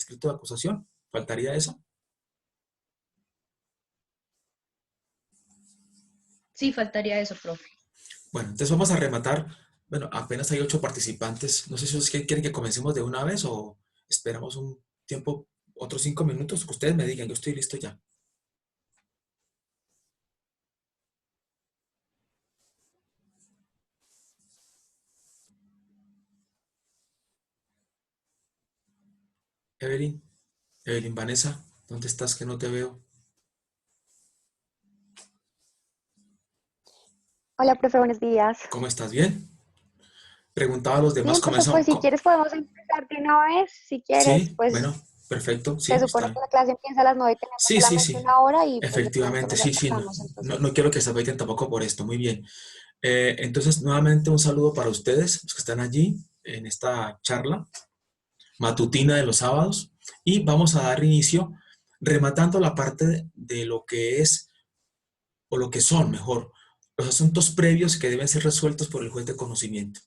escrito de acusación. ¿Faltaría eso? Sí, faltaría eso, profe. Bueno, entonces vamos a rematar. Bueno, apenas hay 8 participantes. No sé si ustedes quieren que comencemos de una vez o esperamos un tiempo, otros 5 minutos, que ustedes me digan, yo estoy listo ya. Evelyn, Evelyn Vanessa, ¿dónde estás que no te veo? Hola, profe, buenos días. ¿Cómo estás? ¿Bien? Preguntaba a los demás, Bien, profe, comenzamos. pues si quieres podemos empezar de una vez. Si quieres, Sí, pues bueno, perfecto, se sí, está supone que bien. la clase empieza a las 9 y tenemos Sí, sí, solamente sí, una hora y pues de pronto efectivamente, nos sí, sí, no, atrasamos, no, entonces. no quiero que se afecten tampoco por esto, muy bien. Entonces, nuevamente un saludo para ustedes, los que están allí en esta charla matutina de los sábados, y vamos a dar inicio rematando la parte de lo que es, o lo que son, mejor, los asuntos previos que deben ser resueltos por el juez de conocimiento.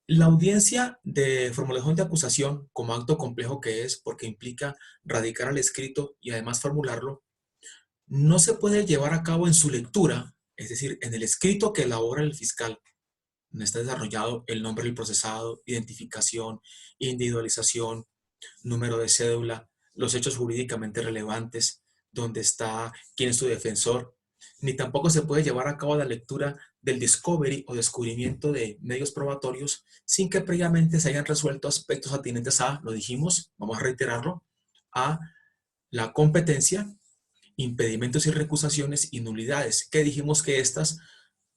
La audiencia de formulación de acusación, como acto complejo que es, porque implica radicar al escrito y además formularlo, no se puede llevar a cabo en su lectura, es decir, en el escrito que elabora el fiscal. No está desarrollado el nombre del procesado, identificación, individualización, número de cédula, los hechos jurídicamente relevantes, dónde está, quién es su defensor, ni tampoco se puede llevar a cabo la lectura del discovery o descubrimiento de medios probatorios sin que previamente se hayan resuelto aspectos atinentes a, lo dijimos, vamos a reiterarlo, a la competencia, impedimentos y recusaciones y nulidades, que dijimos que estas,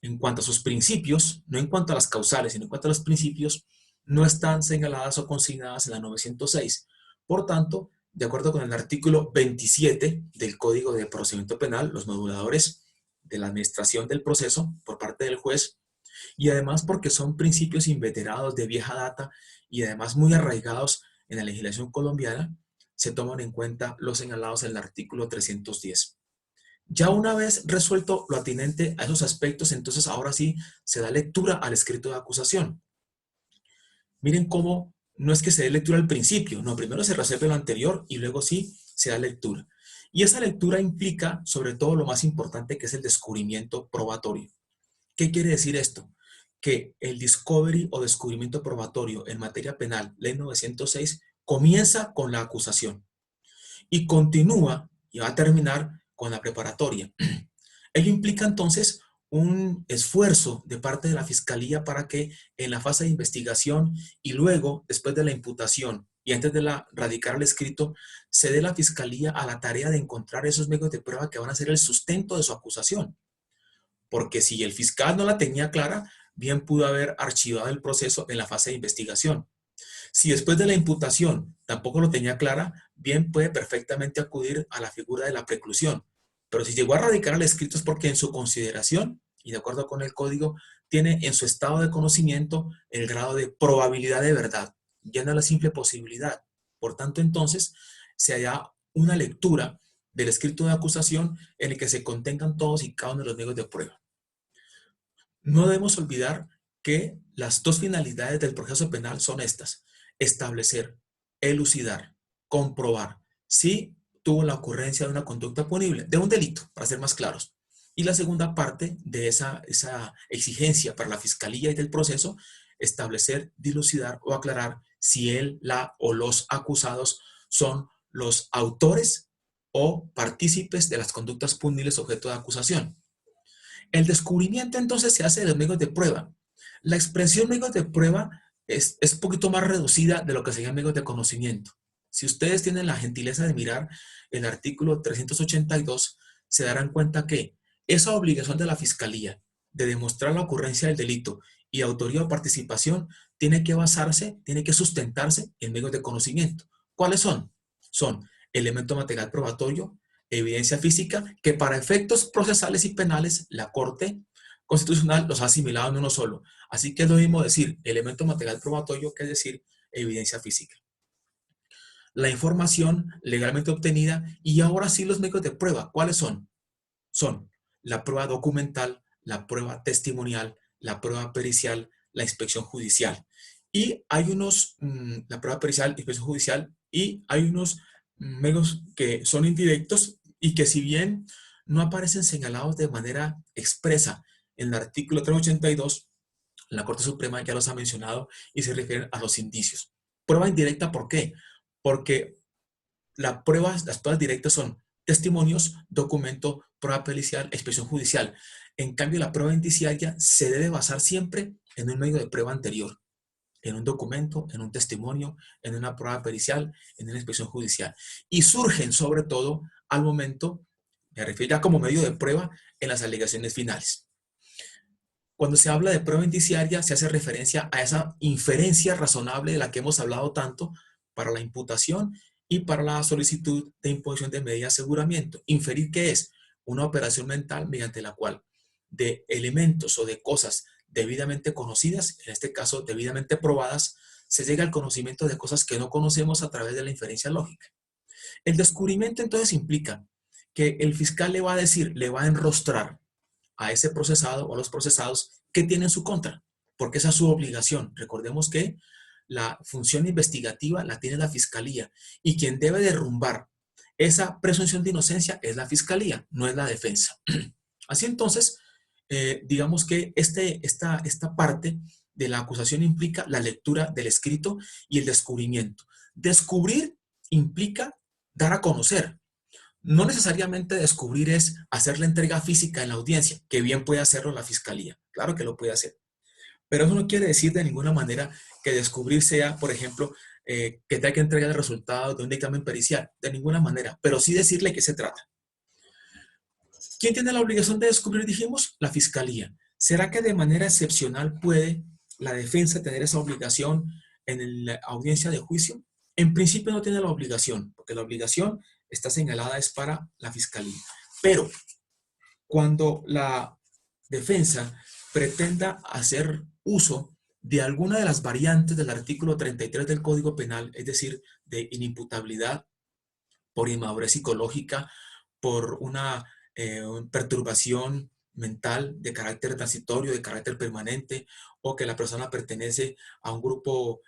en cuanto a sus principios, no en cuanto a las causales, sino en cuanto a los principios, no están señaladas o consignadas en la 906. Por tanto, de acuerdo con el artículo 27 del Código de Procedimiento Penal, los moduladores de la administración del proceso por parte del juez, y además porque son principios inveterados de vieja data y además muy arraigados en la legislación colombiana, se toman en cuenta los señalados en el artículo 310. Ya una vez resuelto lo atinente a esos aspectos, entonces ahora sí se da lectura al escrito de acusación. Miren cómo no es que se dé lectura al principio, no, primero se resuelve lo anterior y luego sí se da lectura. Y esa lectura implica sobre todo lo más importante, que es el descubrimiento probatorio. ¿Qué quiere decir esto? Que el discovery o descubrimiento probatorio en materia penal, ley 906, comienza con la acusación y continúa y va a terminar con la preparatoria. Ello implica entonces un esfuerzo de parte de la Fiscalía para que en la fase de investigación y luego, después de la imputación y antes de radicar el escrito, se dé la Fiscalía a la tarea de encontrar esos medios de prueba que van a ser el sustento de su acusación. Porque si el fiscal no la tenía clara, bien pudo haber archivado el proceso en la fase de investigación. Si después de la imputación tampoco lo tenía clara, bien puede perfectamente acudir a la figura de la preclusión. Pero si llegó a radicar al escrito es porque en su consideración, y de acuerdo con el código, tiene en su estado de conocimiento el grado de probabilidad de verdad, ya no la simple posibilidad. Por tanto, entonces, se halla una lectura del escrito de acusación en el que se contengan todos y cada uno de los medios de prueba. No debemos olvidar que las dos finalidades del proceso penal son estas: establecer, elucidar, comprobar si tuvo la ocurrencia de una conducta punible, de un delito, para ser más claros. Y la segunda parte de esa exigencia para la fiscalía y del proceso, establecer, dilucidar o aclarar si él, la o los acusados son los autores o partícipes de las conductas punibles objeto de acusación. El descubrimiento entonces se hace de los medios de prueba. La expresión medios de prueba es un poquito más reducida de lo que serían medios de conocimiento. Si ustedes tienen la gentileza de mirar el artículo 382, se darán cuenta que esa obligación de la Fiscalía de demostrar la ocurrencia del delito y autoría o participación tiene que basarse, tiene que sustentarse en medios de conocimiento. ¿Cuáles son? Son elemento material probatorio, evidencia física, que para efectos procesales y penales la Corte Constitucional los ha asimilado en uno solo. Así que es lo mismo decir elemento material probatorio que decir evidencia física. La información legalmente obtenida y ahora sí los medios de prueba. ¿Cuáles son? Son la prueba documental, la prueba testimonial, la prueba pericial, la inspección judicial. Y hay unos, la prueba pericial y inspección judicial, y hay unos medios que son indirectos y que si bien no aparecen señalados de manera expresa en el artículo 382, la Corte Suprema ya los ha mencionado y se refieren a los indicios. Prueba indirecta, ¿por qué? Porque las pruebas directas son testimonios, documento, prueba pericial, expresión judicial. En cambio, la prueba indiciaria se debe basar siempre en un medio de prueba anterior, en un documento, en un testimonio, en una prueba pericial, en una expresión judicial. Y surgen sobre todo al momento, me refiero ya como medio de prueba, en las alegaciones finales. Cuando se habla de prueba indiciaria, se hace referencia a esa inferencia razonable de la que hemos hablado tanto para la imputación y para la solicitud de imposición de medida de aseguramiento. Inferir, ¿qué es? Una operación mental mediante la cual de elementos o de cosas debidamente conocidas, en este caso debidamente probadas, se llega al conocimiento de cosas que no conocemos a través de la inferencia lógica. El descubrimiento entonces implica que el fiscal le va a decir, le va a enrostrar a ese procesado o a los procesados que tienen su contra, porque esa es su obligación. Recordemos que la función investigativa la tiene la fiscalía y quien debe derrumbar esa presunción de inocencia es la fiscalía, no es la defensa. Así entonces, digamos que esta parte de la acusación implica la lectura del escrito y el descubrimiento. Descubrir implica dar a conocer. No necesariamente descubrir es hacer la entrega física en la audiencia, que bien puede hacerlo la fiscalía, claro que lo puede hacer. Pero eso no quiere decir de ninguna manera que descubrir sea, por ejemplo, que tenga que entregar el resultado de un dictamen pericial, de ninguna manera, pero sí decirle qué se trata. ¿Quién tiene la obligación de descubrir, dijimos? La fiscalía. ¿Será que de manera excepcional puede la defensa tener esa obligación en la audiencia de juicio? En principio no tiene la obligación, porque la obligación está señalada es para la fiscalía. Pero cuando la defensa pretenda hacer uso de alguna de las variantes del artículo 33 del Código Penal, es decir, de inimputabilidad por inmadurez psicológica, por una perturbación mental de carácter transitorio, de carácter permanente, o que la persona pertenece a un grupo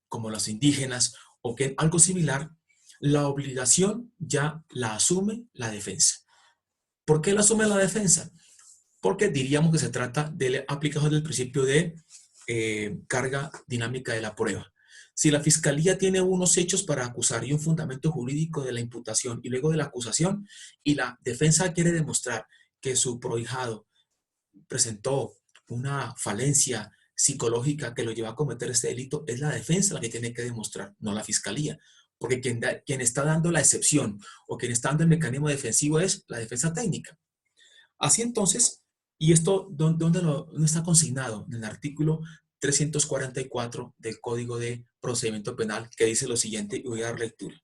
como los indígenas, o que algo similar, la obligación ya la asume la defensa. ¿Por qué la asume la defensa? Porque diríamos que se trata de la aplicación del principio de carga dinámica de la prueba. Si la fiscalía tiene unos hechos para acusar y un fundamento jurídico de la imputación y luego de la acusación, y la defensa quiere demostrar que su prohijado presentó una falencia psicológica que lo lleva a cometer este delito, es la defensa la que tiene que demostrar, no la fiscalía. Porque quien está dando la excepción o quien está dando el mecanismo defensivo es la defensa técnica. Así entonces, ¿y esto dónde está consignado? En el artículo 344 del Código de Procedimiento Penal, que dice lo siguiente, y voy a dar lectura.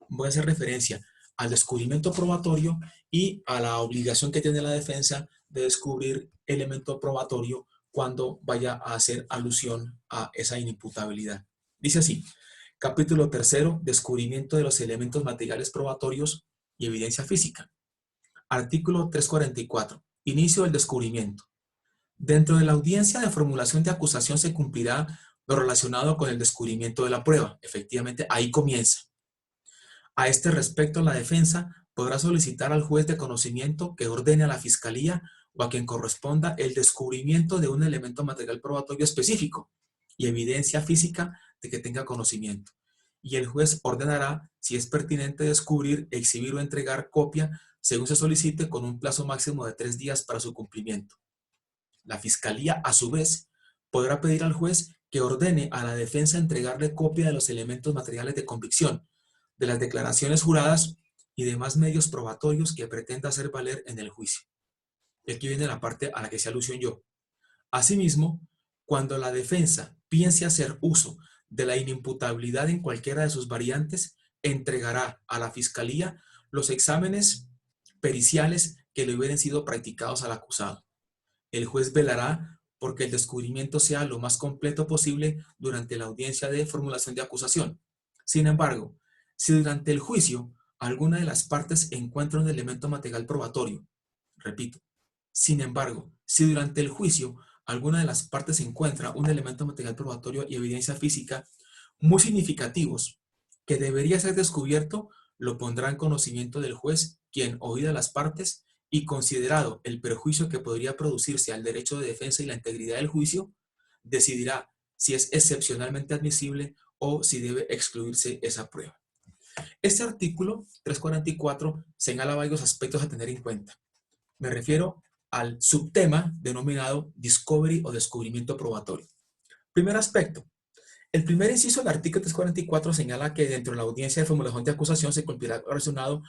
Voy a hacer referencia al descubrimiento probatorio y a la obligación que tiene la defensa de descubrir elemento probatorio cuando vaya a hacer alusión a esa inimputabilidad. Dice así, capítulo 3, descubrimiento de los elementos materiales probatorios y evidencia física. Artículo 344. Inicio del descubrimiento. Dentro de la audiencia de formulación de acusación se cumplirá lo relacionado con el descubrimiento de la prueba. Efectivamente, ahí comienza. A este respecto, la defensa podrá solicitar al juez de conocimiento que ordene a la fiscalía o a quien corresponda el descubrimiento de un elemento material probatorio específico y evidencia física de que tenga conocimiento. Y el juez ordenará si es pertinente descubrir, exhibir o entregar copia según se solicite con un plazo máximo de 3 días para su cumplimiento. La fiscalía, a su vez, podrá pedir al juez que ordene a la defensa entregarle copia de los elementos materiales de convicción, de las declaraciones juradas y demás medios probatorios que pretenda hacer valer en el juicio. Y aquí viene la parte a la que se alusión yo. Asimismo, cuando la defensa piense hacer uso de la inimputabilidad en cualquiera de sus variantes, entregará a la fiscalía los exámenes periciales que le hubieran sido practicados al acusado. El juez velará porque el descubrimiento sea lo más completo posible durante la audiencia de formulación de acusación. Sin embargo, si durante el juicio alguna de las partes encuentra un elemento material probatorio, repito, sin embargo, si durante el juicio alguna de las partes encuentra un elemento material probatorio y evidencia física muy significativos que debería ser descubierto, lo pondrá en conocimiento del juez, quien, oídas las partes y considerado el perjuicio que podría producirse al derecho de defensa y la integridad del juicio, decidirá si es excepcionalmente admisible o si debe excluirse esa prueba. Este artículo 344 señala varios aspectos a tener en cuenta. Me refiero al subtema denominado Discovery o descubrimiento probatorio. Primer aspecto. El primer inciso del artículo 344 señala que dentro de la audiencia de formulación de acusación se cumplirá relacionado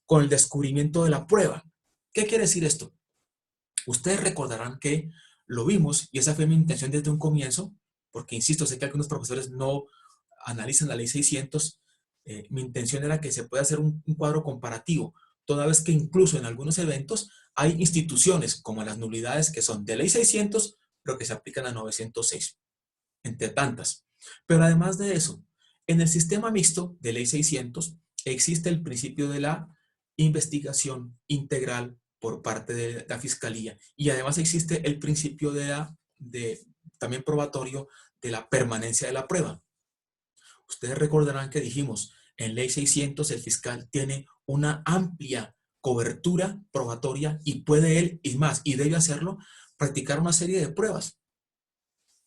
con el descubrimiento de la prueba. ¿Qué quiere decir esto? Ustedes recordarán que lo vimos, y esa fue mi intención desde un comienzo, porque insisto, sé que algunos profesores no analizan la ley 600. Mi intención era que se pueda hacer un cuadro comparativo, toda vez que incluso en algunos eventos hay instituciones como las nulidades que son de ley 600, pero que se aplican a 906, entre tantas. Pero además de eso, en el sistema mixto de ley 600 existe el principio de la investigación integral por parte de la Fiscalía, y además existe el principio también probatorio de la permanencia de la prueba. Ustedes recordarán que dijimos, en ley 600 el fiscal tiene una amplia cobertura probatoria y puede él, y más, y debe hacerlo, practicar una serie de pruebas.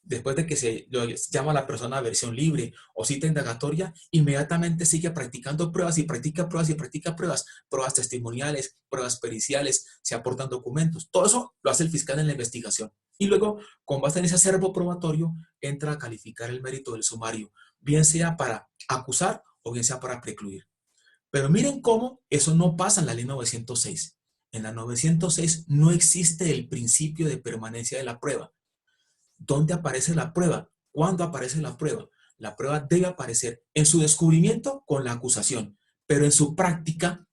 Después de que se llama a la persona a versión libre o cita indagatoria, inmediatamente sigue practicando pruebas y practica pruebas y practica pruebas, pruebas testimoniales, pruebas periciales, se aportan documentos. Todo eso lo hace el fiscal en la investigación. Y luego, con base en ese acervo probatorio, entra a calificar el mérito del sumario, bien sea para acusar o bien sea para precluir. Pero miren cómo eso no pasa en la ley 906. En la 906 no existe el principio de permanencia de la prueba. ¿Dónde aparece la prueba? ¿Cuándo aparece la prueba? La prueba debe aparecer en su descubrimiento con la acusación, pero en su práctica,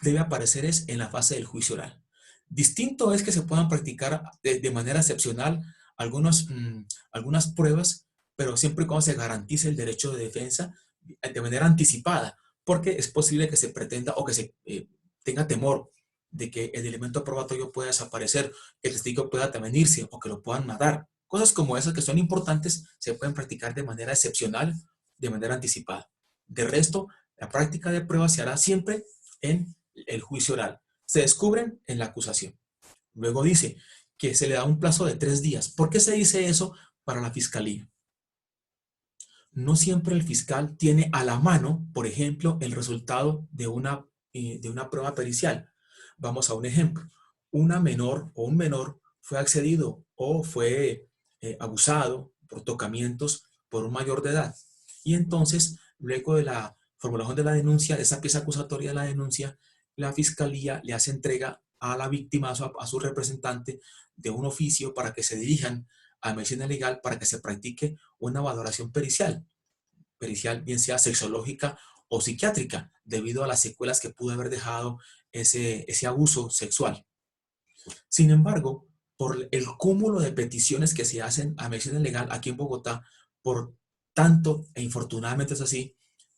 debe aparecer es en la fase del juicio oral. Distinto es que se puedan practicar de manera excepcional algunas pruebas, pero siempre y cuando se garantice el derecho de defensa de manera anticipada, porque es posible que se pretenda o que se tenga temor de que el elemento probatorio pueda desaparecer, que el testigo pueda también irse o que lo puedan matar. Cosas como esas que son importantes se pueden practicar de manera excepcional, de manera anticipada. De resto, la práctica de pruebas se hará siempre en el juicio oral. Se descubren en la acusación. Luego dice que se le da un plazo de 3 días. ¿Por qué se dice eso para la fiscalía? No siempre el fiscal tiene a la mano, por ejemplo, el resultado de una prueba pericial. Vamos a un ejemplo. Una menor o un menor fue accedido o fue abusado por tocamientos por un mayor de edad. Y entonces, luego de la formulación de la denuncia, de esa pieza acusatoria de la denuncia, la fiscalía le hace entrega a la víctima, a su representante, de un oficio para que se dirijan a medicina legal para que se practique una valoración pericial, bien sea sexológica o psiquiátrica, debido a las secuelas que pudo haber dejado ese abuso sexual. Sin embargo, por el cúmulo de peticiones que se hacen a medicina legal aquí en Bogotá, por tanto, e infortunadamente es así,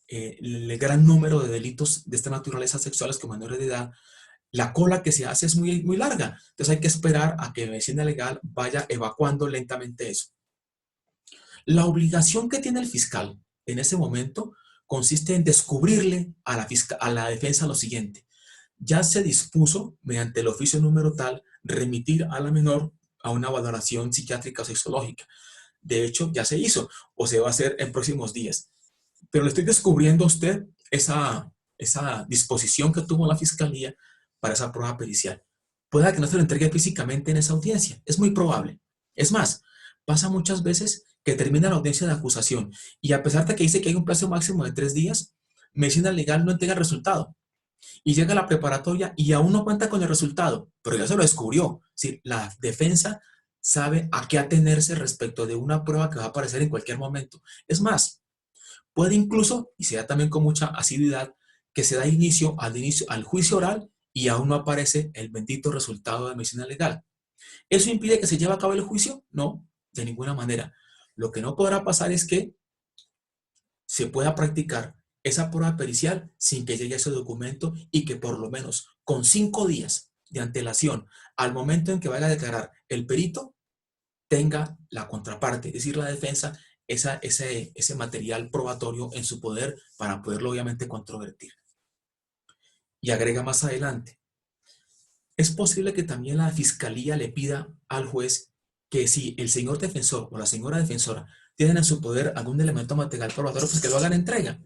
el gran número de delitos de esta naturaleza sexuales con menores de edad, la cola que se hace es muy, muy larga. Entonces hay que esperar a que medicina legal vaya evacuando lentamente eso. La obligación que tiene el fiscal en ese momento consiste en descubrirle a la defensa lo siguiente. Ya se dispuso, mediante el oficio número tal, remitir a la menor a una valoración psiquiátrica o sexológica. De hecho, ya se hizo o se va a hacer en próximos días. Pero le estoy descubriendo a usted esa disposición que tuvo la fiscalía para esa prueba pericial. Pueda que no se lo entregue físicamente en esa audiencia. Es muy probable. Es más, pasa muchas veces que termina la audiencia de acusación y a pesar de que dice que hay un plazo máximo de 3 días, medicina legal no entrega el resultado. Y llega a la preparatoria y aún no cuenta con el resultado, pero ya se lo descubrió. Sí, la defensa sabe a qué atenerse respecto de una prueba que va a aparecer en cualquier momento. Es más, puede incluso, y se da también con mucha asiduidad, que se da inicio al juicio oral y aún no aparece el bendito resultado de medicina legal. ¿Eso impide que se lleve a cabo el juicio? No, de ninguna manera. Lo que no podrá pasar es que se pueda practicar esa prueba pericial sin que llegue ese documento y que por lo menos con 5 días de antelación, al momento en que vaya a declarar el perito, tenga la contraparte, es decir, la defensa, ese material probatorio en su poder para poderlo obviamente controvertir. Y agrega más adelante, es posible que también la fiscalía le pida al juez que si el señor defensor o la señora defensora tienen en su poder algún elemento material probatorio, pues que lo hagan entrega.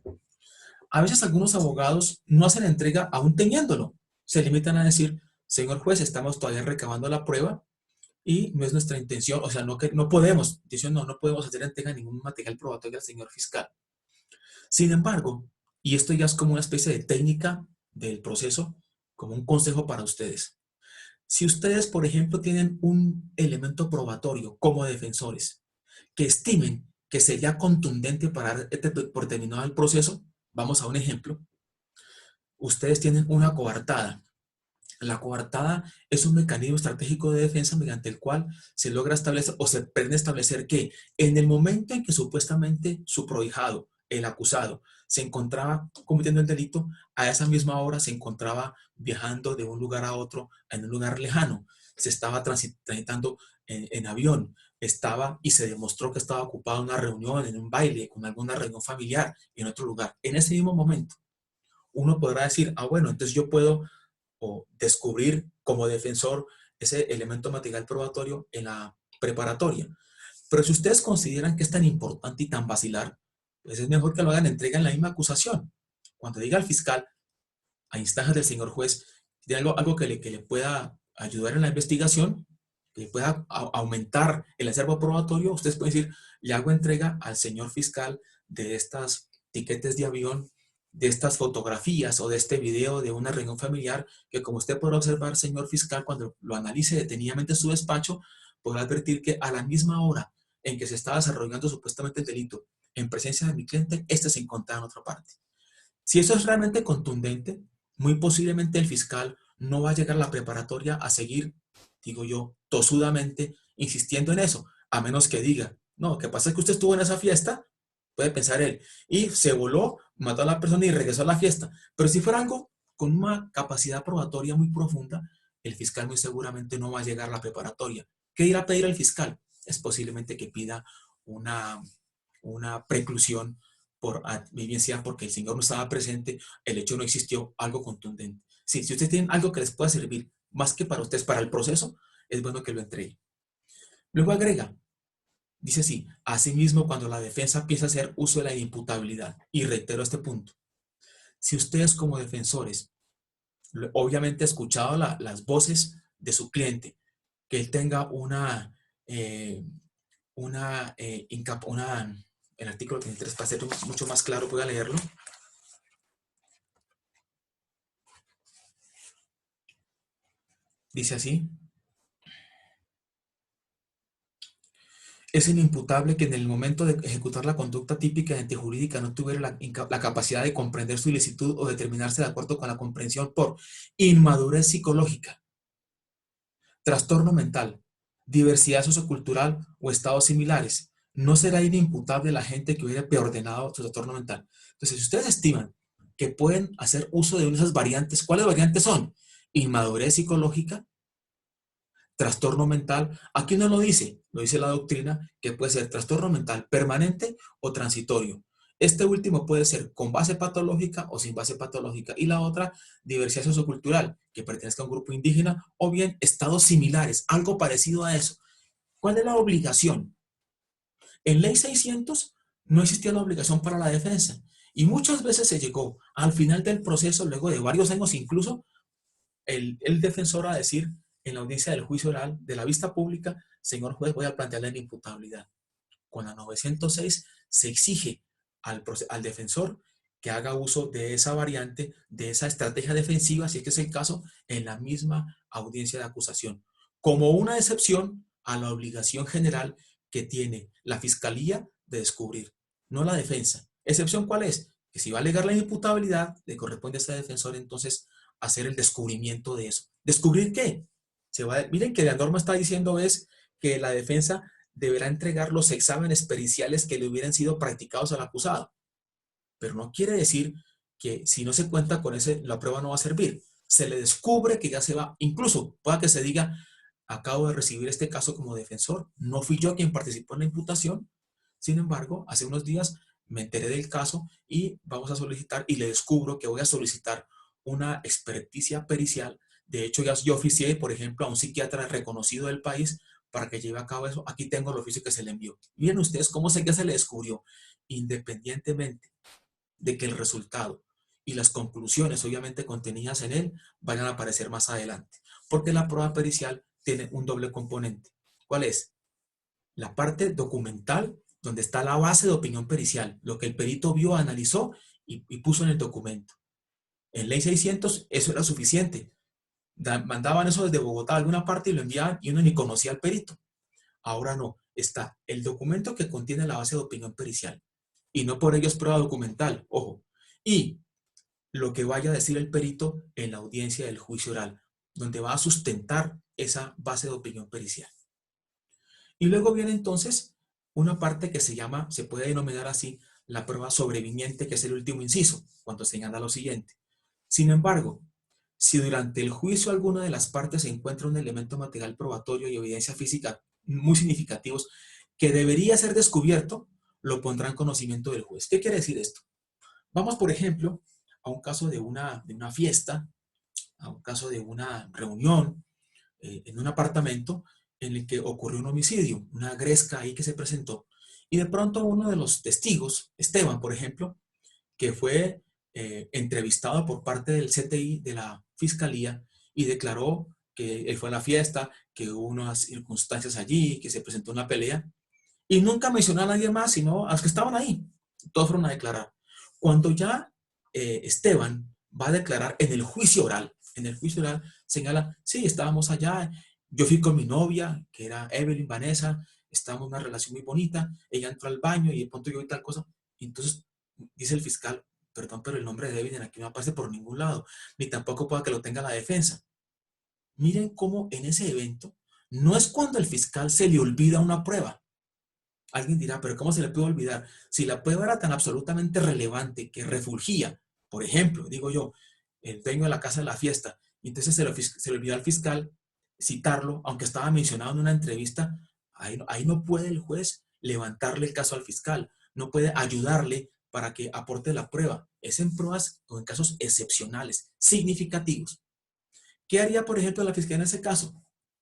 A veces algunos abogados no hacen entrega aún teniéndolo. Se limitan a decir, señor juez, estamos todavía recabando la prueba y no es nuestra intención, o sea, no podemos, no podemos hacer entrega de ningún material probatorio al señor fiscal. Sin embargo, y esto ya es como una especie de técnica del proceso, como un consejo para ustedes. Si ustedes, por ejemplo, tienen un elemento probatorio como defensores que estimen que sería contundente para dar por terminado el proceso, vamos a un ejemplo. Ustedes tienen una coartada. La coartada es un mecanismo estratégico de defensa mediante el cual se logra establecer o se pretende establecer que en el momento en que supuestamente su prohijado, el acusado, se encontraba cometiendo el delito, a esa misma hora se encontraba viajando de un lugar a otro en un lugar lejano. Se estaba transitando en avión, estaba y se demostró que estaba ocupado en una reunión, en un baile, con alguna reunión familiar en otro lugar. En ese mismo momento, uno podrá decir, ah, bueno, entonces yo puedo o descubrir como defensor ese elemento material probatorio en la preparatoria. Pero si ustedes consideran que es tan importante y tan vacilar, pues es mejor que lo hagan entrega en la misma acusación. Cuando diga al fiscal, a instancias del señor juez, de algo que le pueda ayudar en la investigación, que pueda aumentar el acervo probatorio, ustedes pueden decir, le hago entrega al señor fiscal de estas tiquetes de avión, de estas fotografías o de este video de una reunión familiar, que como usted podrá observar, señor fiscal, cuando lo analice detenidamente en su despacho, podrá advertir que a la misma hora en que se estaba desarrollando supuestamente el delito, en presencia de mi cliente, este se encontraba en otra parte. Si eso es realmente contundente, muy posiblemente el fiscal no va a llegar a la preparatoria a seguir, digo yo, tosudamente insistiendo en eso, a menos que diga, no, lo que pasa es que usted estuvo en esa fiesta, puede pensar él, y se voló, mató a la persona y regresó a la fiesta. Pero si fuera algo con una capacidad probatoria muy profunda, el fiscal muy seguramente no va a llegar a la preparatoria. ¿Qué irá a pedir al fiscal? Es posiblemente que pida una preclusión por bien sea porque el señor no estaba presente, el hecho no existió, algo contundente. Sí, si ustedes tienen algo que les pueda servir, más que para ustedes, para el proceso, es bueno que lo entreguen. Luego agrega, dice así, asimismo cuando la defensa piensa hacer uso de la inimputabilidad, y reitero este punto, si ustedes como defensores, obviamente escuchado las voces de su cliente, que él tenga el artículo 23, para ser mucho más claro, voy a leerlo. Dice así. Es inimputable que en el momento de ejecutar la conducta típica y antijurídica no tuviera la capacidad de comprender su ilicitud o determinarse de acuerdo con la comprensión por inmadurez psicológica, trastorno mental, diversidad sociocultural o estados similares. No será inimputable la gente que hubiera preordenado su trastorno mental. Entonces, si ustedes estiman que pueden hacer uso de esas variantes, ¿cuáles variantes son? Inmadurez psicológica, trastorno mental, aquí no lo dice la doctrina, que puede ser trastorno mental permanente o transitorio. Este último puede ser con base patológica o sin base patológica. Y la otra, diversidad sociocultural, que pertenezca a un grupo indígena, o bien estados similares, algo parecido a eso. ¿Cuál es la obligación? En Ley 600 no existía la obligación para la defensa. Y muchas veces se llegó al final del proceso, luego de varios años incluso, el defensor a decir en la audiencia del juicio oral, de la vista pública, señor juez, voy a plantear la inimputabilidad. Con la 906 se exige al defensor que haga uso de esa variante, de esa estrategia defensiva, si es que es el caso, en la misma audiencia de acusación, como una excepción a la obligación general que tiene la fiscalía de descubrir, no la defensa. ¿Excepción cuál es? Que si va a alegar la inimputabilidad, le corresponde a ese defensor entonces hacer el descubrimiento de eso. ¿Descubrir qué? Miren que la norma está diciendo es que la defensa deberá entregar los exámenes periciales que le hubieran sido practicados al acusado. Pero no quiere decir que si no se cuenta con ese, la prueba no va a servir. se le descubre que ya se va, incluso pueda que se diga, acabo de recibir este caso como defensor, no fui yo quien participó en la imputación, sin embargo, hace unos días me enteré del caso y vamos a solicitar, y le descubro que voy a solicitar una experticia pericial. De hecho, ya yo oficié, por ejemplo, a un psiquiatra reconocido del país para que lleve a cabo eso. Aquí tengo el oficio que se le envió. Miren ustedes cómo sé que se le descubrió, independientemente de que el resultado y las conclusiones obviamente contenidas en él vayan a aparecer más adelante. Porque la prueba pericial tiene un doble componente. ¿Cuál es? La parte documental, donde está la base de opinión pericial, lo que el perito vio, analizó y puso en el documento. En Ley 600 eso era suficiente. Mandaban eso desde Bogotá a alguna parte y lo enviaban y uno ni conocía al perito. Ahora no, está el documento que contiene la base de opinión pericial. Y no por ello es prueba documental, ojo. Y lo que vaya a decir el perito en la audiencia del juicio oral, donde va a sustentar esa base de opinión pericial. Y luego viene entonces una parte que se llama, se puede denominar así, la prueba sobreviniente, que es el último inciso, cuando señala lo siguiente. Sin embargo, si durante el juicio alguna de las partes se encuentra un elemento material probatorio y evidencia física muy significativos que debería ser descubierto, lo pondrá en conocimiento del juez. ¿Qué quiere decir esto? Vamos, por ejemplo, a un caso de una fiesta, a un caso de una reunión en un apartamento en el que ocurrió un homicidio, una gresca ahí que se presentó, y de pronto uno de los testigos, Esteban, por ejemplo, que fue entrevistado por parte del CTI de la Fiscalía y declaró que él fue a la fiesta, que hubo unas circunstancias allí, que se presentó una pelea, y nunca mencionó a nadie más, sino a los que estaban ahí. Todos fueron a declarar. Cuando ya Esteban va a declarar en el juicio oral señala, sí, estábamos allá, yo fui con mi novia, que era Evelyn Vanessa, estábamos en una relación muy bonita, ella entró al baño y de pronto yo vi tal cosa. Entonces dice el fiscal, perdón, pero el nombre de Evelyn aquí no aparece por ningún lado, ni tampoco pueda que lo tenga la defensa. Miren cómo en ese evento no es cuando el fiscal se le olvida una prueba. Alguien dirá, pero ¿cómo se le puede olvidar? Si la prueba era tan absolutamente relevante que refulgía, por ejemplo, digo yo, el dueño de la casa de la fiesta, y entonces se le olvidó al fiscal citarlo, aunque estaba mencionado en una entrevista, ahí no puede el juez levantarle el caso al fiscal, no puede ayudarle para que aporte la prueba. Es en pruebas o en casos excepcionales, significativos. ¿Qué haría, por ejemplo, la fiscalía en ese caso?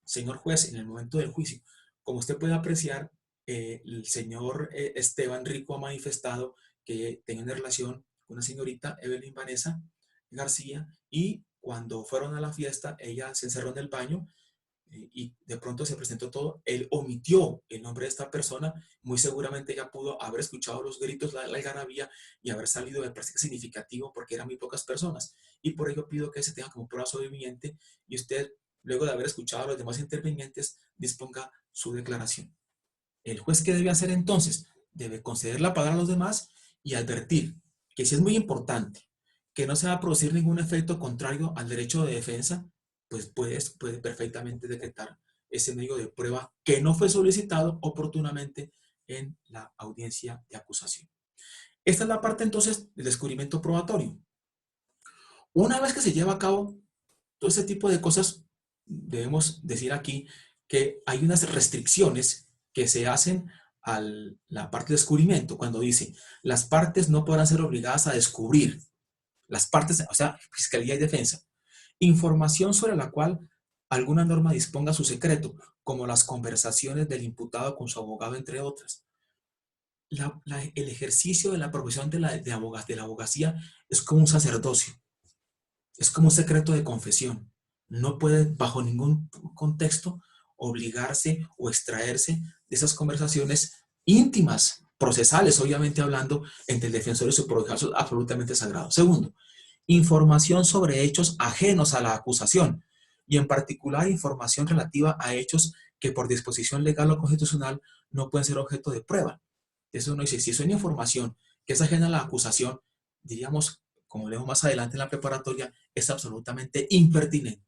Señor juez, en el momento del juicio, como usted puede apreciar, el señor Esteban Rico ha manifestado que tenía una relación con una señorita, Evelyn Vanessa García, y cuando fueron a la fiesta, ella se encerró en el baño y de pronto se presentó todo. Él omitió el nombre de esta persona, muy seguramente ella pudo haber escuchado los gritos, la algarabía y haber salido, me parece que significativo porque eran muy pocas personas. Y por ello pido que se tenga como prueba sobreviviente y usted, luego de haber escuchado a los demás intervinientes, disponga su declaración. El juez, ¿qué debe hacer entonces? Debe conceder la palabra a los demás y advertir que si es muy importante que no se va a producir ningún efecto contrario al derecho de defensa, pues puede perfectamente decretar ese medio de prueba que no fue solicitado oportunamente en la audiencia de acusación. Esta es la parte entonces del descubrimiento probatorio. Una vez que se lleva a cabo todo este tipo de cosas, debemos decir aquí que hay unas restricciones que se hacen a la parte de descubrimiento, cuando dice, las partes no podrán ser obligadas a descubrir, las partes, o sea, fiscalía y defensa, información sobre la cual alguna norma disponga su secreto, como las conversaciones del imputado con su abogado, entre otras. El ejercicio de la profesión de la abogacía es como un sacerdocio, es como un secreto de confesión. No puede, bajo ningún contexto, obligarse o extraerse de esas conversaciones íntimas, procesales, obviamente hablando, entre el defensor y su proveedor, eso es absolutamente sagrado. Segundo, información sobre hechos ajenos a la acusación y en particular información relativa a hechos que por disposición legal o constitucional no pueden ser objeto de prueba. Eso no dice, si es una información que es ajena a la acusación, diríamos, como leemos más adelante en la preparatoria, es absolutamente impertinente.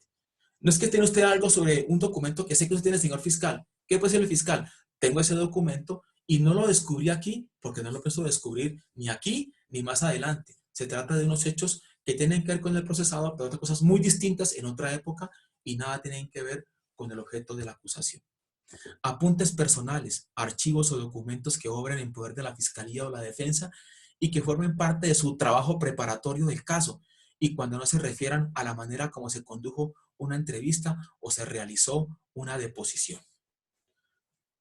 No es que tenga usted algo sobre un documento que sé que usted tiene, señor fiscal. ¿Qué puede ser el fiscal? Tengo ese documento y no lo descubrí aquí porque no lo pienso descubrir ni aquí ni más adelante. Se trata de unos hechos que tienen que ver con el procesado, pero otras cosas muy distintas en otra época y nada tienen que ver con el objeto de la acusación. Apuntes personales, archivos o documentos que obren en poder de la Fiscalía o la Defensa y que formen parte de su trabajo preparatorio del caso, y cuando no se refieran a la manera como se condujo una entrevista o se realizó una deposición.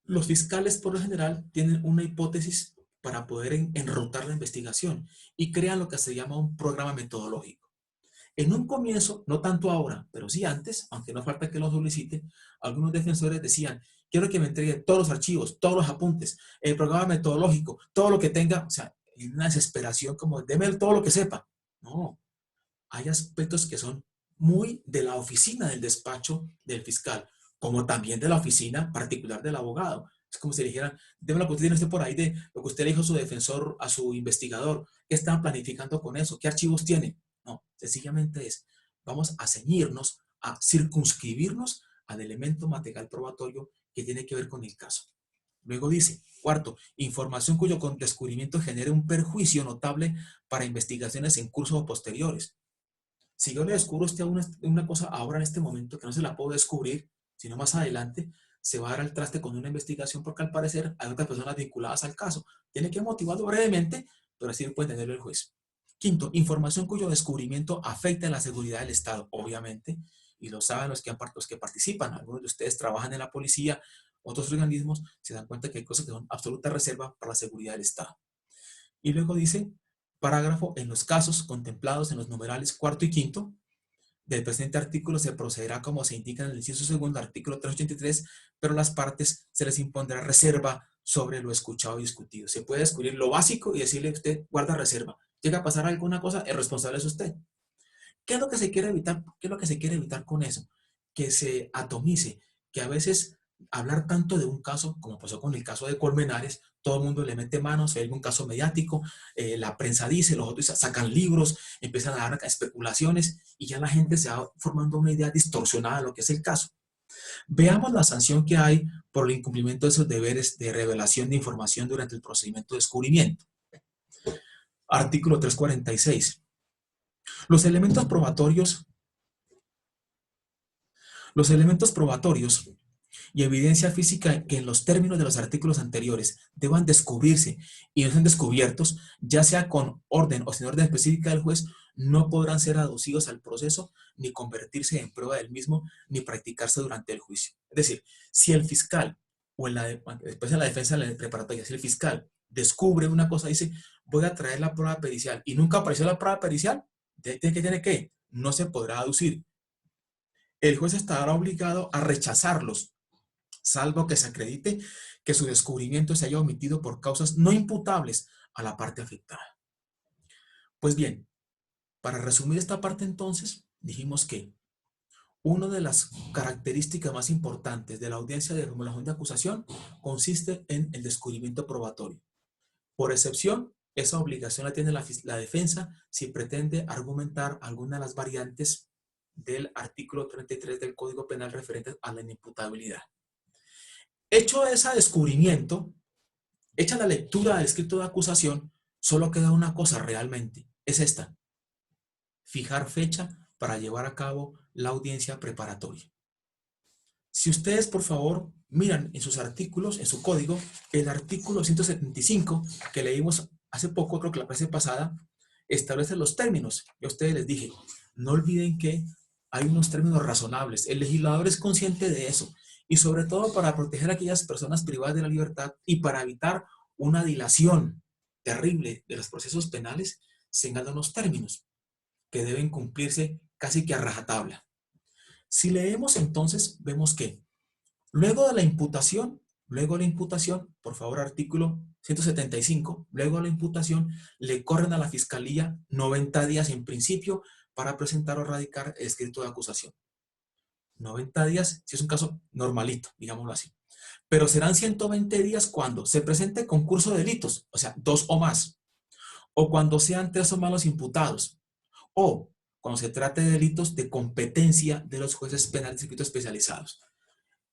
Los fiscales, por lo general, tienen una hipótesis para poder enrutar la investigación y crean lo que se llama un programa metodológico. En un comienzo, no tanto ahora, pero sí antes, aunque no falta que lo solicite, algunos defensores decían, quiero que me entregue todos los archivos, todos los apuntes, el programa metodológico, todo lo que tenga, o sea, en una desesperación como, deme todo lo que sepa. No, hay aspectos que son muy de la oficina del despacho del fiscal, como también de la oficina particular del abogado. Es como si le dijeran, deme lo que usted tiene usted por ahí de lo que usted le dijo a su defensor, a su investigador, ¿qué están planificando con eso? ¿Qué archivos tiene? No, sencillamente es, vamos a ceñirnos, a circunscribirnos al elemento material probatorio que tiene que ver con el caso. Luego dice, cuarto, información cuyo descubrimiento genere un perjuicio notable para investigaciones en curso o posteriores. Si yo le descubro a usted una cosa ahora en este momento que no se la puedo descubrir, sino más adelante, se va a dar al traste con una investigación porque al parecer hay otras personas vinculadas al caso. Tiene que motivarlo brevemente, pero así puede entenderlo el juez. Quinto, información cuyo descubrimiento afecta la seguridad del Estado, obviamente, y lo saben los que participan. Algunos de ustedes trabajan en la policía, otros organismos se dan cuenta que hay cosas que son absoluta reserva para la seguridad del Estado. Y luego dice, parágrafo, en los casos contemplados en los numerales cuarto y quinto del presente artículo se procederá como se indica en el inciso segundo, artículo 383, pero a las partes se les impondrá reserva sobre lo escuchado y discutido. Se puede descubrir lo básico y decirle a usted, guarda reserva. Llega a pasar alguna cosa, el responsable es usted. ¿Qué es lo que se quiere evitar? ¿Qué es lo que se quiere evitar con eso? Que se atomice, que a veces hablar tanto de un caso, como pasó con el caso de Colmenares, todo el mundo le mete manos, hay un caso mediático, la prensa dice, los otros sacan libros, empiezan a dar especulaciones y ya la gente se va formando una idea distorsionada de lo que es el caso. Veamos la sanción que hay por el incumplimiento de esos deberes de revelación de información durante el procedimiento de descubrimiento. Artículo 346. Los elementos probatorios y evidencia física que en los términos de los artículos anteriores deban descubrirse y no sean descubiertos, ya sea con orden o sin orden específica del juez, no podrán ser aducidos al proceso, ni convertirse en prueba del mismo, ni practicarse durante el juicio. Es decir, si el fiscal, o después en la defensa de la preparatoria, si el fiscal descubre una cosa, dice, voy a traer la prueba pericial, y nunca apareció la prueba pericial, tiene que, no se podrá aducir. El juez estará obligado a rechazarlos, salvo que se acredite que su descubrimiento se haya omitido por causas no imputables a la parte afectada. Pues bien, para resumir esta parte entonces, dijimos que una de las características más importantes de la audiencia de formulación de acusación consiste en el descubrimiento probatorio. Por excepción, esa obligación la tiene la defensa si pretende argumentar alguna de las variantes del artículo 33 del Código Penal referente a la inimputabilidad. Hecho ese descubrimiento, hecha la lectura del escrito de acusación, solo queda una cosa realmente, es esta: fijar fecha para llevar a cabo la audiencia preparatoria. Si ustedes, por favor, miran en sus artículos, en su código, el artículo 175 que leímos hace poco, creo que la clase pasada, establece los términos. Yo a ustedes les dije, no olviden que hay unos términos razonables. El legislador es consciente de eso. Y sobre todo para proteger a aquellas personas privadas de la libertad y para evitar una dilación terrible de los procesos penales, señalan los términos que deben cumplirse casi que a rajatabla. Si leemos entonces, vemos que luego de la imputación, por favor, artículo 175, luego de la imputación, le corren a la fiscalía 90 días en principio para presentar o radicar el escrito de acusación. 90 días si es un caso normalito, digámoslo así. Pero serán 120 días cuando se presente concurso de delitos, o sea, 2 o más, o cuando sean 3 o más los imputados, o cuando se trate de delitos de competencia de los jueces penales de circuito especializados.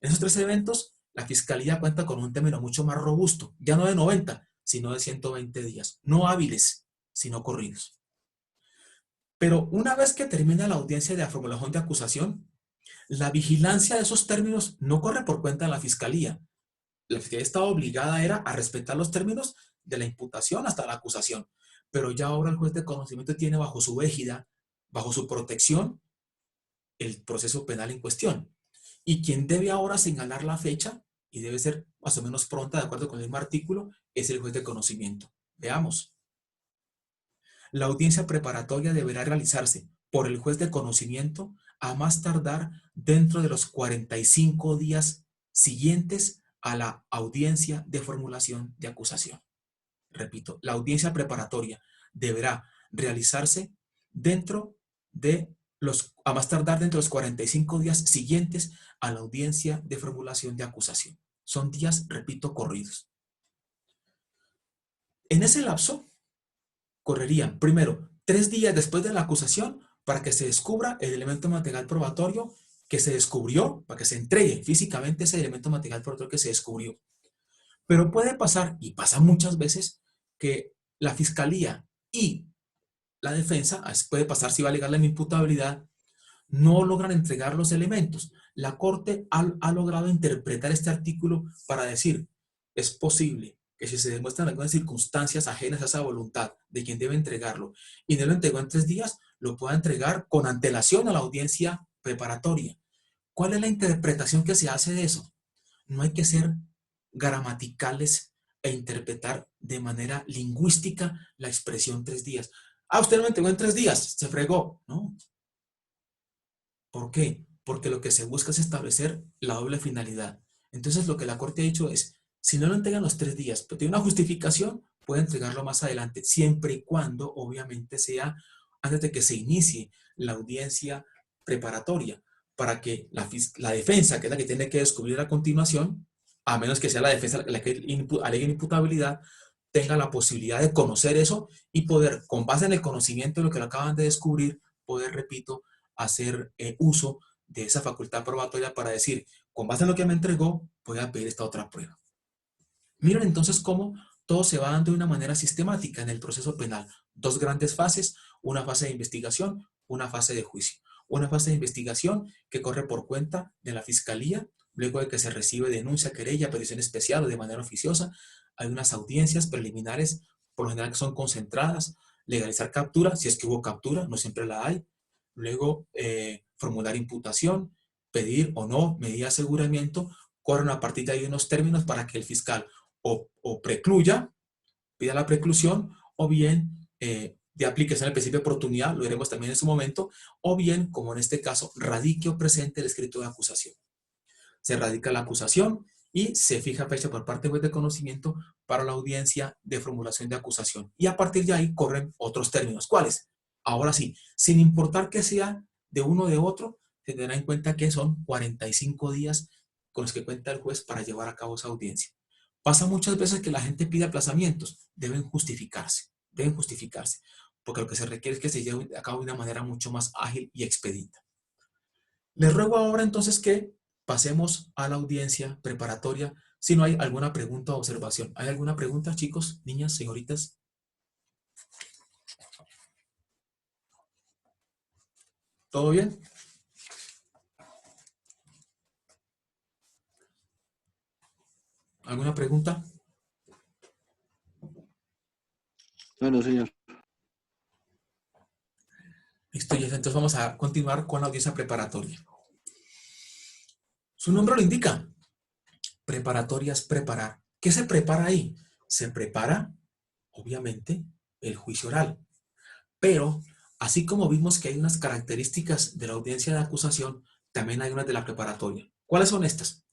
En esos 3 eventos, la Fiscalía cuenta con un término mucho más robusto, ya no de 90, sino de 120 días, no hábiles, sino corridos. Pero una vez que termina la audiencia de formulación de acusación, la vigilancia de esos términos no corre por cuenta de la fiscalía. La fiscalía estaba obligada era a respetar los términos de la imputación hasta la acusación. Pero ya ahora el juez de conocimiento tiene bajo su égida, bajo su protección, el proceso penal en cuestión. Y quien debe ahora señalar la fecha, y debe ser más o menos pronta, de acuerdo con el mismo artículo, es el juez de conocimiento. Veamos. La audiencia preparatoria deberá realizarse por el juez de conocimiento a más tardar dentro de los 45 días siguientes a la audiencia de formulación de acusación. Repito, la audiencia preparatoria deberá realizarse a más tardar dentro de los 45 días siguientes a la audiencia de formulación de acusación. Son días, repito, corridos. En ese lapso, correrían, primero, 3 días después de la acusación para que se descubra el elemento material probatorio que se descubrió, para que se entregue físicamente ese elemento material probatorio que se descubrió. Pero puede pasar, y pasa muchas veces, que la fiscalía y la defensa, puede pasar si va a alegar la imputabilidad, no logran entregar los elementos. La Corte ha logrado interpretar este artículo para decir, es posible que si se demuestran algunas circunstancias ajenas a esa voluntad de quien debe entregarlo y no lo entregó en 3 días, lo pueda entregar con antelación a la audiencia preparatoria. ¿Cuál es la interpretación que se hace de eso? No hay que ser gramaticales e interpretar de manera lingüística la expresión 3 días. Ah, usted lo entregó en 3 días, se fregó. No. ¿Por qué? Porque lo que se busca es establecer la doble finalidad. Entonces lo que la Corte ha dicho es, si no lo entregan los 3 días, pero tiene una justificación, puede entregarlo más adelante, siempre y cuando, obviamente, sea antes de que se inicie la audiencia preparatoria, para que la defensa, que es la que tiene que descubrir a continuación, a menos que sea la defensa la que alegue imputabilidad, tenga la posibilidad de conocer eso y poder, con base en el conocimiento de lo que lo acaban de descubrir, poder, repito, hacer uso de esa facultad probatoria para decir, con base en lo que me entregó, voy a pedir esta otra prueba. Miren entonces cómo todo se va dando de una manera sistemática en el proceso penal. 2 grandes fases, una fase de investigación, una fase de juicio. Una fase de investigación que corre por cuenta de la fiscalía, luego de que se recibe denuncia, querella, petición especial o de manera oficiosa. Hay unas audiencias preliminares, por lo general que son concentradas, legalizar captura, si es que hubo captura, no siempre la hay. Luego, formular imputación, pedir o no medida de aseguramiento, corren a partir de ahí unos términos para que el fiscal o precluya, pida la preclusión, o bien de aplicación al principio de oportunidad, lo veremos también en su momento, o bien, como en este caso, radique o presente el escrito de acusación. Se radica la acusación y se fija fecha por parte del juez de conocimiento para la audiencia de formulación de acusación. Y a partir de ahí corren otros términos. ¿Cuáles? Ahora sí, sin importar que sea de uno o de otro, se tendrá en cuenta que son 45 días con los que cuenta el juez para llevar a cabo esa audiencia. Pasa muchas veces que la gente pide aplazamientos, deben justificarse, porque lo que se requiere es que se lleve a cabo de una manera mucho más ágil y expedita. Les ruego ahora entonces que pasemos a la audiencia preparatoria, si no hay alguna pregunta o observación. ¿Hay alguna pregunta, chicos, niñas, señoritas? ¿Todo bien? ¿Alguna pregunta? Bueno, señor. Listo, y entonces vamos a continuar con la audiencia preparatoria. Su nombre lo indica. Preparatoria es preparar. ¿Qué se prepara ahí? Se prepara, obviamente, el juicio oral. Pero, así como vimos que hay unas características de la audiencia de acusación, también hay unas de la preparatoria. ¿Cuáles son estas?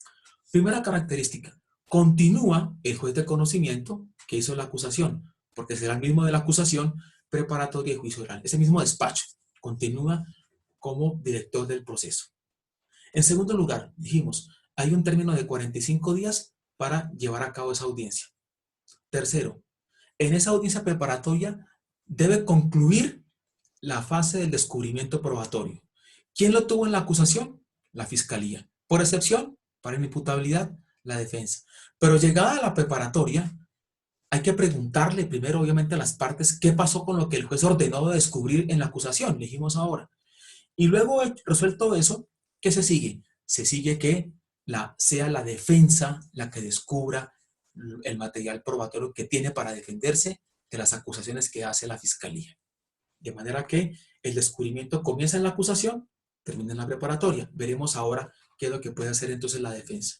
Primera característica. Continúa el juez de conocimiento que hizo la acusación, porque será el mismo de la acusación preparatoria y juicio oral. Ese mismo despacho continúa como director del proceso. En segundo lugar, dijimos, hay un término de 45 días para llevar a cabo esa audiencia. Tercero, en esa audiencia preparatoria debe concluir la fase del descubrimiento probatorio. ¿Quién lo tuvo en la acusación? La fiscalía. Por excepción, para inimputabilidad, la defensa. Pero llegada a la preparatoria, hay que preguntarle primero, obviamente, a las partes qué pasó con lo que el juez ordenó de descubrir en la acusación, dijimos ahora. Y luego, resuelto eso, ¿qué se sigue? Se sigue que sea la defensa la que descubra el material probatorio que tiene para defenderse de las acusaciones que hace la fiscalía. De manera que el descubrimiento comienza en la acusación, termina en la preparatoria. Veremos ahora qué es lo que puede hacer entonces la defensa.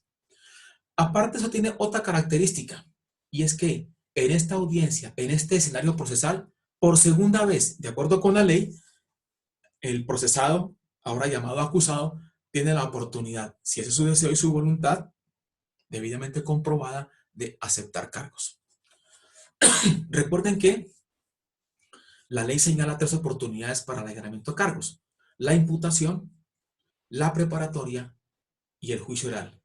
Aparte, eso tiene otra característica, y es que en esta audiencia, en este escenario procesal, por segunda vez, de acuerdo con la ley, el procesado, ahora llamado acusado, tiene la oportunidad, si ese es su deseo y su voluntad, debidamente comprobada, de aceptar cargos. Recuerden que la ley señala 3 oportunidades para el allanamiento de cargos: la imputación, la preparatoria y el juicio oral.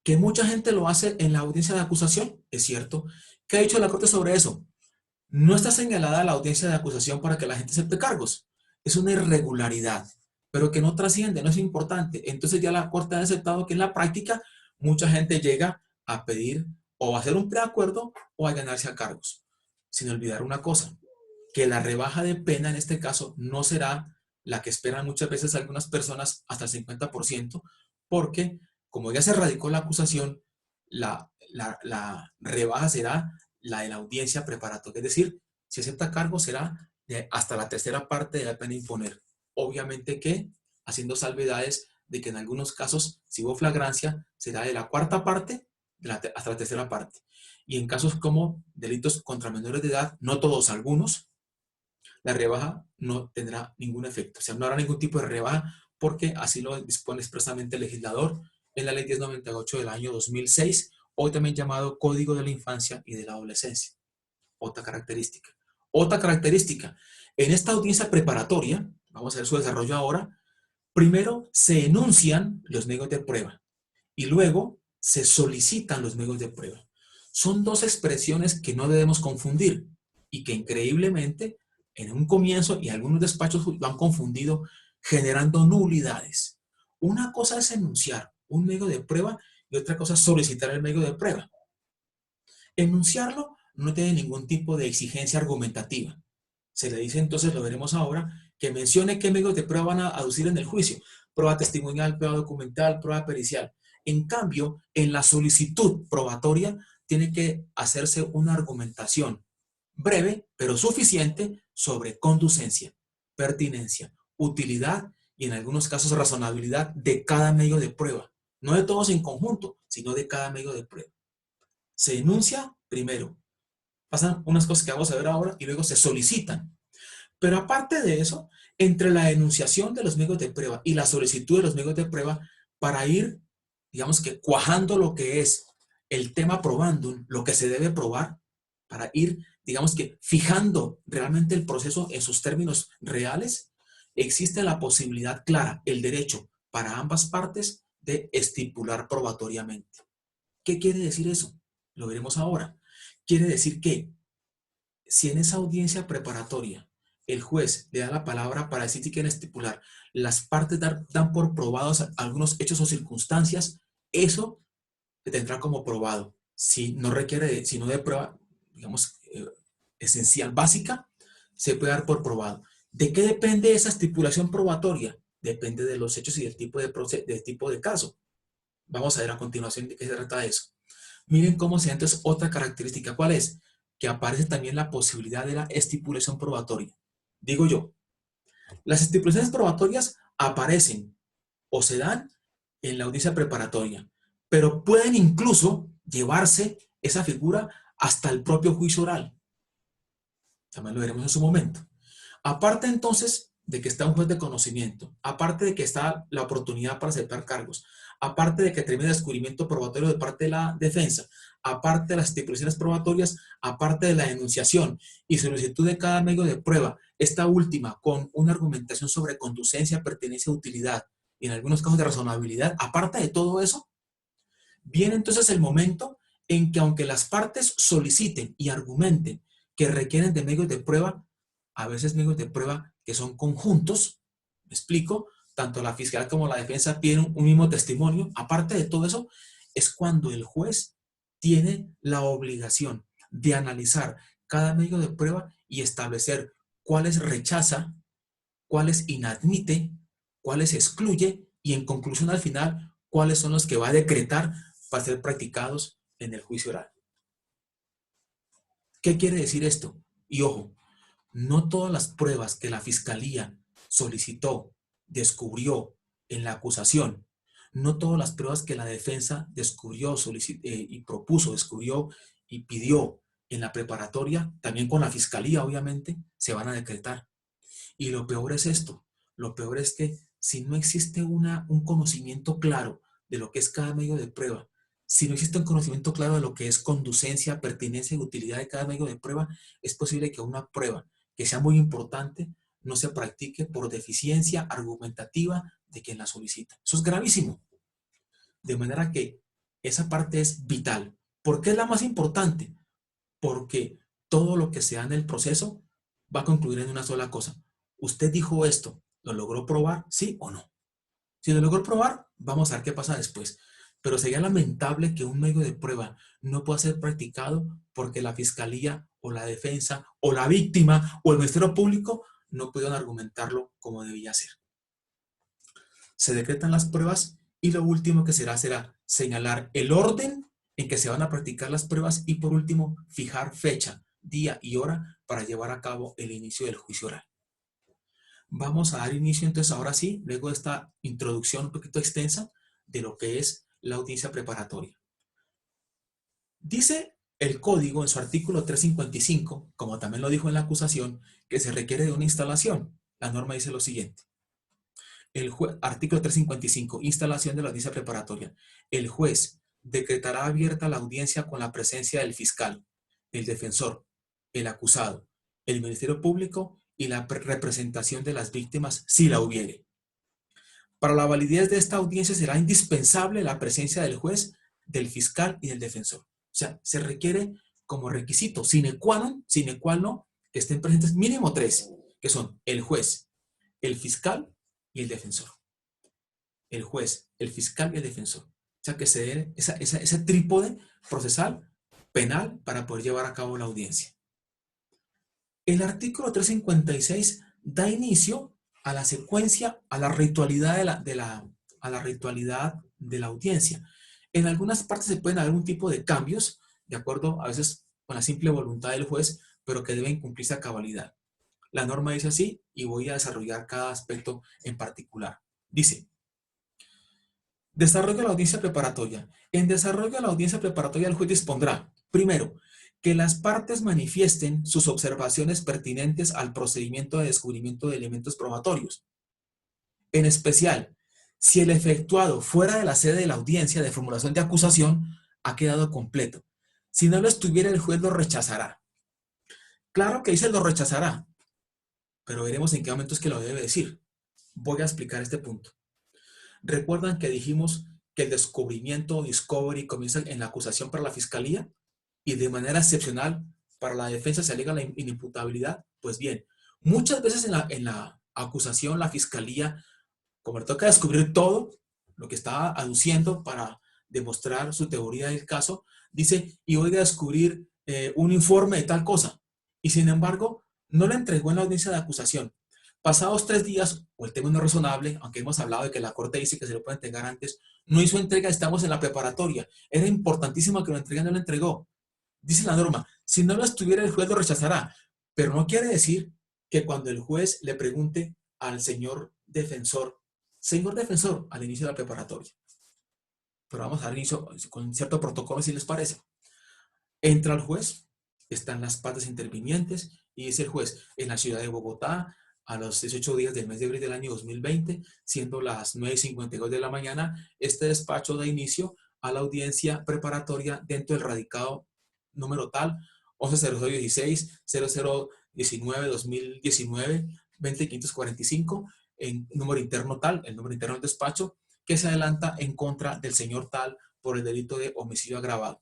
Que mucha gente lo hace en la audiencia de acusación, es cierto. ¿Qué ha dicho la Corte sobre eso? No está señalada la audiencia de acusación para que la gente acepte cargos. Es una irregularidad, pero que no trasciende, no es importante. Entonces ya la Corte ha aceptado que en la práctica mucha gente llega a pedir o a hacer un preacuerdo o a ganarse a cargos. Sin olvidar una cosa, que la rebaja de pena en este caso no será la que esperan muchas veces algunas personas, hasta el 50%, porque como ya se radicó la acusación, la rebaja será la de la audiencia preparatoria. Es decir, si acepta cargo será hasta la tercera parte de la pena a imponer. Obviamente que haciendo salvedades de que en algunos casos, si hubo flagrancia, será de la cuarta parte hasta la tercera parte. Y en casos como delitos contra menores de edad, no todos, algunos, la rebaja no tendrá ningún efecto. O sea, no habrá ningún tipo de rebaja porque así lo dispone expresamente el legislador en la Ley 1098 del año 2006, hoy también llamado Código de la Infancia y de la Adolescencia. Otra característica. Otra característica. En esta audiencia preparatoria, vamos a ver su desarrollo ahora, primero se enuncian los medios de prueba y luego se solicitan los medios de prueba. Son 2 expresiones que no debemos confundir y que increíblemente en un comienzo y algunos despachos lo han confundido generando nulidades. Una cosa es enunciar un medio de prueba y otra cosa es solicitar el medio de prueba. Enunciarlo no tiene ningún tipo de exigencia argumentativa. Se le dice entonces, lo veremos ahora, que mencione qué medios de prueba van a aducir en el juicio: prueba testimonial, prueba documental, prueba pericial. En cambio, en la solicitud probatoria tiene que hacerse una argumentación breve, pero suficiente, sobre conducencia, pertinencia, utilidad y en algunos casos razonabilidad de cada medio de prueba. No de todos en conjunto, sino de cada medio de prueba. Se enuncia primero, pasan unas cosas que vamos a ver ahora y luego se solicitan. Pero aparte de eso, entre la enunciación de los medios de prueba y la solicitud de los medios de prueba, para ir, digamos que cuajando lo que es el tema probandum, lo que se debe probar, para ir, digamos que fijando realmente el proceso en sus términos reales, existe la posibilidad clara, el derecho para ambas partes de estipular probatoriamente. ¿Qué quiere decir eso? Lo veremos ahora. Quiere decir que si en esa audiencia preparatoria el juez le da la palabra para decir si quieren estipular, las partes dan por probados algunos hechos o circunstancias, eso se tendrá como probado. Si no requiere, si no de prueba, digamos, esencial, básica, se puede dar por probado. ¿De qué depende esa estipulación probatoria? Depende de los hechos y del tipo de caso. Vamos a ver a continuación de qué se trata eso. Miren cómo se da entonces otra característica. ¿Cuál es? Que aparece también la posibilidad de la estipulación probatoria. Digo yo, las estipulaciones probatorias aparecen o se dan en la audiencia preparatoria, pero pueden incluso llevarse esa figura hasta el propio juicio oral. También lo veremos en su momento. Aparte entonces de que está un juez de conocimiento, aparte de que está la oportunidad para aceptar cargos, aparte de que termina el descubrimiento probatorio de parte de la defensa, aparte de las estipulaciones probatorias, aparte de la denunciación y solicitud de cada medio de prueba, esta última con una argumentación sobre conducencia, pertenencia, utilidad y en algunos casos de razonabilidad, aparte de todo eso, viene entonces el momento en que aunque las partes soliciten y argumenten que requieren de medios de prueba, a veces medios de prueba que son conjuntos, me explico, tanto la fiscalía como la defensa piden un mismo testimonio. Aparte de todo eso, es cuando el juez tiene la obligación de analizar cada medio de prueba y establecer cuáles rechaza, cuáles inadmite, cuáles excluye y en conclusión al final, cuáles son los que va a decretar para ser practicados en el juicio oral. ¿Qué quiere decir esto? Y ojo, no todas las pruebas que la Fiscalía solicitó, descubrió en la acusación, no todas las pruebas que la defensa descubrió y propuso, descubrió y pidió en la preparatoria, también con la Fiscalía obviamente, se van a decretar. Y lo peor es esto, lo peor es que si no existe un conocimiento claro de lo que es cada medio de prueba, si no existe un conocimiento claro de lo que es conducencia, pertinencia y utilidad de cada medio de prueba, es posible que una prueba que sea muy importante no se practique por deficiencia argumentativa de quien la solicita. Eso es gravísimo. De manera que esa parte es vital. ¿Por qué es la más importante? Porque todo lo que se da en el proceso va a concluir en una sola cosa. Usted dijo esto, ¿lo logró probar? ¿Sí o no? Si lo logró probar, vamos a ver qué pasa después. Pero sería lamentable que un medio de prueba no pueda ser practicado porque la Fiscalía o la defensa o la víctima o el Ministerio Público no pudieron argumentarlo como debía ser. Se decretan las pruebas y lo último que será señalar el orden en que se van a practicar las pruebas y por último fijar fecha, día y hora para llevar a cabo el inicio del juicio oral. Vamos a dar inicio entonces ahora sí, luego de esta introducción un poquito extensa de lo que es la audiencia preparatoria. Dice el código en su artículo 355, como también lo dijo en la acusación, que se requiere de una instalación. La norma dice lo siguiente. Artículo 355, instalación de la audiencia preparatoria. El juez decretará abierta la audiencia con la presencia del fiscal, el defensor, el acusado, el Ministerio Público y la representación de las víctimas si la hubiere. Para la validez de esta audiencia será indispensable la presencia del juez, del fiscal y del defensor. O sea, se requiere como requisito sine qua non, que estén presentes mínimo 3, que son el juez, el fiscal y el defensor. El juez, el fiscal y el defensor. O sea, que se dé ese trípode procesal penal para poder llevar a cabo la audiencia. El artículo 356 da inicio a la secuencia, a la ritualidad de la audiencia. En algunas partes se pueden haber un tipo de cambios, de acuerdo a veces con la simple voluntad del juez, pero que deben cumplirse a cabalidad. La norma dice así y voy a desarrollar cada aspecto en particular. Dice, desarrollo de la audiencia preparatoria. En desarrollo de la audiencia preparatoria el juez dispondrá, primero, que las partes manifiesten sus observaciones pertinentes al procedimiento de descubrimiento de elementos probatorios. En especial, si el efectuado fuera de la sede de la audiencia de formulación de acusación ha quedado completo. Si no lo estuviera, el juez lo rechazará. Claro que dice lo rechazará, pero veremos en qué momento es que lo debe decir. Voy a explicar este punto. ¿Recuerdan que dijimos que el descubrimiento o discovery comienza en la acusación para la fiscalía? Y de manera excepcional, para la defensa se alega la inimputabilidad. Pues bien, muchas veces en la acusación, la fiscalía, como le toca descubrir todo lo que está aduciendo para demostrar su teoría del caso, dice, y voy a descubrir un informe de tal cosa. Y sin embargo, no la entregó en la audiencia de acusación. Pasados 3 días, o el término razonable, aunque hemos hablado de que la Corte dice que se lo puede entregar antes, no hizo entrega, estamos en la preparatoria. Era importantísimo que lo entregue, no lo entregó. Dice la norma, si no lo estuviera el juez lo rechazará, pero no quiere decir que cuando el juez le pregunte al señor defensor, al inicio de la preparatoria. Pero vamos a dar inicio con cierto protocolo si les parece. Entra el juez, están las partes intervinientes y dice el juez, en la ciudad de Bogotá, a los 18 días del mes de abril del año 2020, siendo las 9:52 de la mañana, este despacho da inicio a la audiencia preparatoria dentro del radicado número tal, 110016, 0019, 2019, 20545, en número interno tal, el número interno del despacho, que se adelanta en contra del señor tal por el delito de homicidio agravado.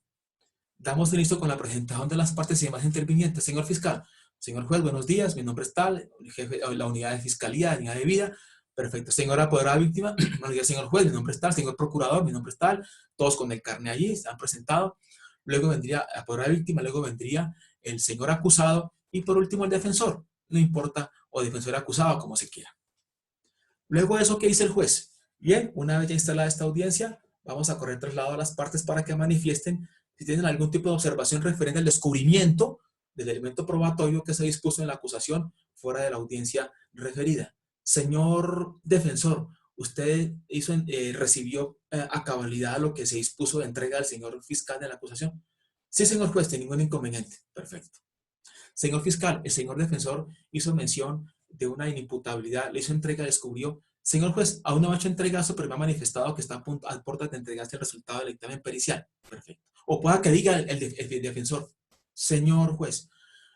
Damos inicio con la presentación de las partes y demás intervinientes. Señor fiscal, señor juez, buenos días, mi nombre es tal, jefe de la unidad de fiscalía, de unidad de vida. Perfecto. Señora apoderada víctima, buenos días, señor juez, mi nombre es tal, señor procurador, mi nombre es tal, todos con el carné allí, se han presentado. luego vendría la poder víctima, luego vendría el señor acusado y por último el defensor, no importa, o defensor acusado, como se quiera. Luego de eso, ¿qué dice el juez? Bien, una vez ya instalada esta audiencia, vamos a correr traslado a las partes para que manifiesten si tienen algún tipo de observación referente al descubrimiento del elemento probatorio que se dispuso en la acusación fuera de la audiencia referida. Señor defensor, ¿usted recibió a cabalidad lo que se dispuso de entrega al señor fiscal de la acusación? Sí, señor juez, sin ningún inconveniente. Perfecto. Señor fiscal, el señor defensor hizo mención de una inimputabilidad, le hizo entrega, descubrió. Señor juez, aún no ha hecho entregazo, pero me ha manifestado que está a puertas de entregarse el resultado del dictamen pericial. Perfecto. O pueda que diga el defensor, señor juez,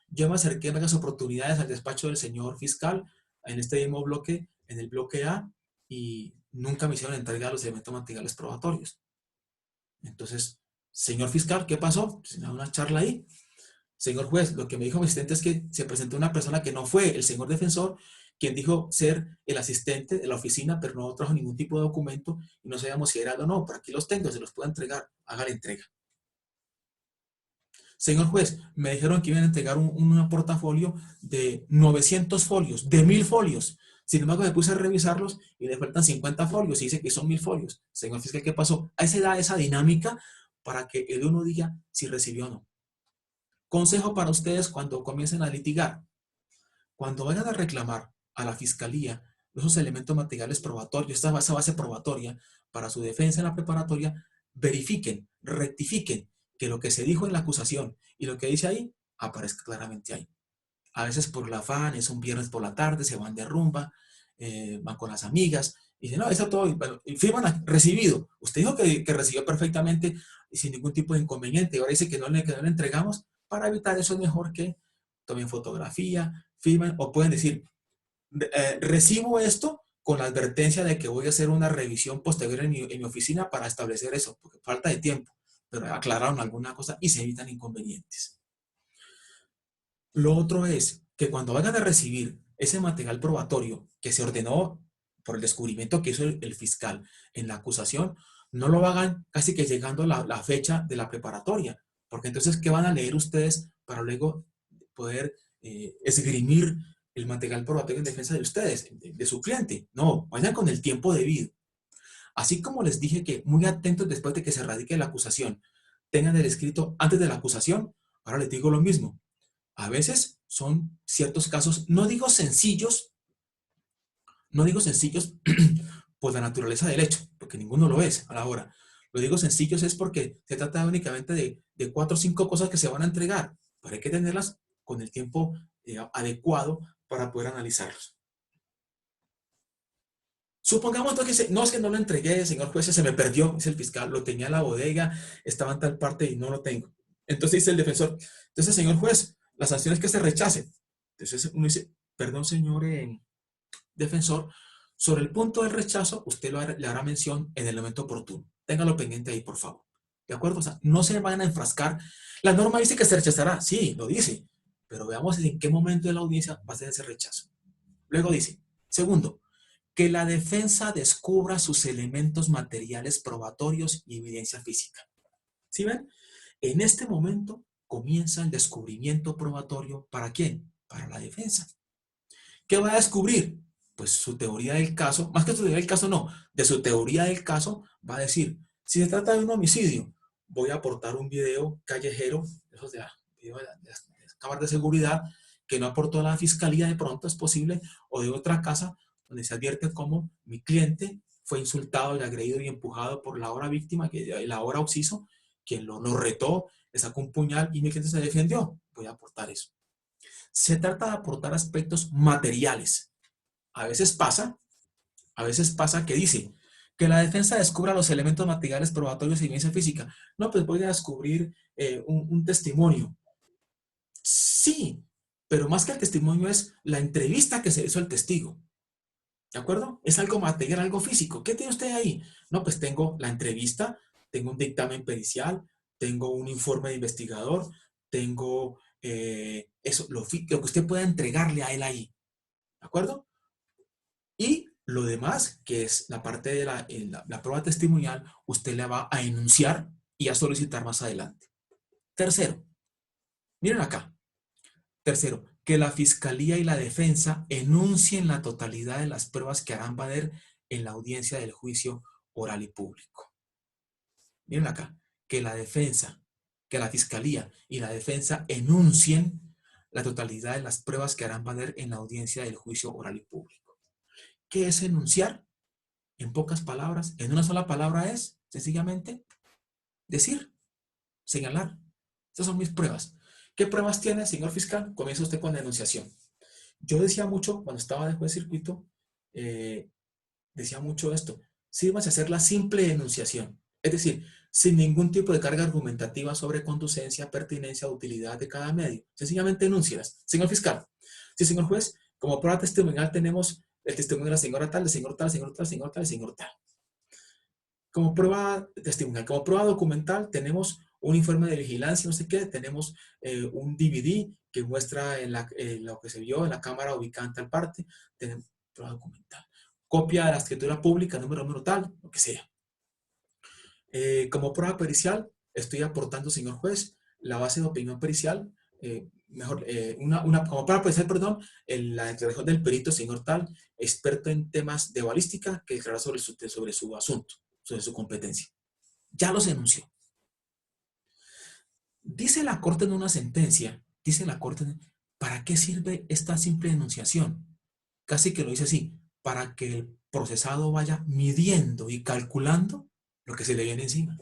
yo me acerqué en varias oportunidades al despacho del señor fiscal en este mismo bloque, en el bloque A, y nunca me hicieron entrega de los elementos materiales probatorios. Entonces, señor fiscal, ¿qué pasó? Pues, una charla ahí. Señor juez, lo que me dijo mi asistente es que se presentó una persona que no fue el señor defensor, quien dijo ser el asistente de la oficina, pero no trajo ningún tipo de documento y no sabíamos si era o no. Por aquí los tengo, se los puedo entregar. Haga la entrega. Señor juez, me dijeron que iban a entregar un portafolio de 900 folios, de 1000 folios. Sin embargo, me puse a revisarlos y le faltan 50 folios y dice que son 1000 folios. Señor fiscal, ¿qué pasó? Ahí se da esa dinámica para que el uno diga si recibió o no. Consejo para ustedes cuando comiencen a litigar. Cuando vayan a reclamar a la fiscalía esos elementos materiales probatorios, esa base probatoria para su defensa en la preparatoria, verifiquen, rectifiquen que lo que se dijo en la acusación y lo que dice ahí aparezca claramente ahí. A veces por el afán, es un viernes por la tarde, se van de rumba, van con las amigas, y dicen, no, está todo, bueno, y firman recibido. Usted dijo que recibió perfectamente y sin ningún tipo de inconveniente, y ahora dice que no le entregamos. Para evitar eso es mejor que tomen fotografía, firmen, o pueden decir, recibo esto con la advertencia de que voy a hacer una revisión posterior en mi oficina para establecer eso, porque falta de tiempo, pero aclararon alguna cosa y se evitan inconvenientes. Lo otro es que cuando vayan a recibir ese material probatorio que se ordenó por el descubrimiento que hizo el fiscal en la acusación, no lo hagan casi que llegando a la fecha de la preparatoria, porque entonces, ¿qué van a leer ustedes para luego poder esgrimir el material probatorio en defensa de ustedes, de su cliente? No, vayan con el tiempo debido. Así como les dije que muy atentos después de que se radique la acusación, tengan el escrito antes de la acusación, ahora les digo lo mismo. A veces son ciertos casos, no digo sencillos por la naturaleza del hecho, porque ninguno lo es a la hora. Lo digo sencillos es porque se trata únicamente de 4 o 5 cosas que se van a entregar, pero hay que tenerlas con el tiempo adecuado para poder analizarlos. Supongamos que no, es que no lo entregué, señor juez, se me perdió, dice el fiscal, lo tenía en la bodega, estaba en tal parte y no lo tengo. Entonces dice el defensor, entonces, señor juez, la sanción es que se rechace. Entonces uno dice, perdón, señor defensor, sobre el punto del rechazo, usted le hará mención en el momento oportuno. Téngalo pendiente ahí, por favor. ¿De acuerdo? O sea, no se vayan a enfrascar. La norma dice que se rechazará, sí, lo dice, pero veamos en qué momento de la audiencia va a ser ese rechazo. Luego dice, segundo, que la defensa descubra sus elementos materiales probatorios y evidencia física. ¿Sí ven? En este momento comienza el descubrimiento probatorio. ¿Para quién? Para la defensa. ¿Qué va a descubrir? Pues su teoría del caso, más que su teoría del caso no, de su teoría del caso va a decir, si se trata de un homicidio, voy a aportar un video callejero, esos de las cámaras de seguridad, que no aportó la fiscalía de pronto, es posible, o de otra casa, donde se advierte cómo mi cliente fue insultado y agredido y empujado por la ahora víctima, la ahora occiso, quien lo retó, le sacó un puñal y mi cliente se defendió. Voy a aportar eso. Se trata de aportar aspectos materiales. A veces pasa que dice que la defensa descubra los elementos materiales probatorios y evidencia física. No, pues voy a descubrir un testimonio. Sí, pero más que el testimonio es la entrevista que se hizo al testigo. ¿De acuerdo? Es algo material, algo físico. ¿Qué tiene usted ahí? No, pues tengo la entrevista, tengo un dictamen pericial, tengo un informe de investigador, tengo eso, lo que usted pueda entregarle a él ahí. ¿De acuerdo? Y lo demás, que es la parte de la prueba testimonial, usted la va a enunciar y a solicitar más adelante. Tercero, miren acá. Tercero, que la Fiscalía y la defensa enuncien la totalidad de las pruebas que harán valer en la audiencia del juicio oral y público. Miren acá, que la defensa, que la Fiscalía y la defensa enuncien la totalidad de las pruebas que harán valer en la audiencia del juicio oral y público. ¿Qué es enunciar? En pocas palabras, en una sola palabra es, sencillamente, decir, señalar. Estas son mis pruebas. ¿Qué pruebas tiene, señor fiscal? Comienza usted con la enunciación. Yo decía mucho, cuando estaba después de circuito, decía mucho esto. Sírvase a hacer la simple enunciación. Es decir, sin ningún tipo de carga argumentativa sobre conducencia, pertinencia o utilidad de cada medio. Sencillamente enúncialas. Señor fiscal, sí, señor juez, como prueba testimonial tenemos el testimonio de la señora tal, del señor tal, señor tal, señor tal, señor tal. Como prueba testimonial, como prueba documental tenemos un informe de vigilancia, no sé qué, tenemos un DVD que muestra lo que se vio en la cámara ubicada en tal parte, tenemos prueba documental. Copia de la escritura pública, número tal, lo que sea. Como prueba pericial, estoy aportando, señor juez, la base de opinión pericial, como prueba pericial, perdón, la declaración del perito, señor tal, experto en temas de balística, que declara sobre su asunto, sobre su competencia. Ya los enunció. Dice la Corte en una sentencia, dice la Corte, ¿para qué sirve esta simple enunciación? Casi que lo dice así, para que el procesado vaya midiendo y calculando lo que se le viene encima.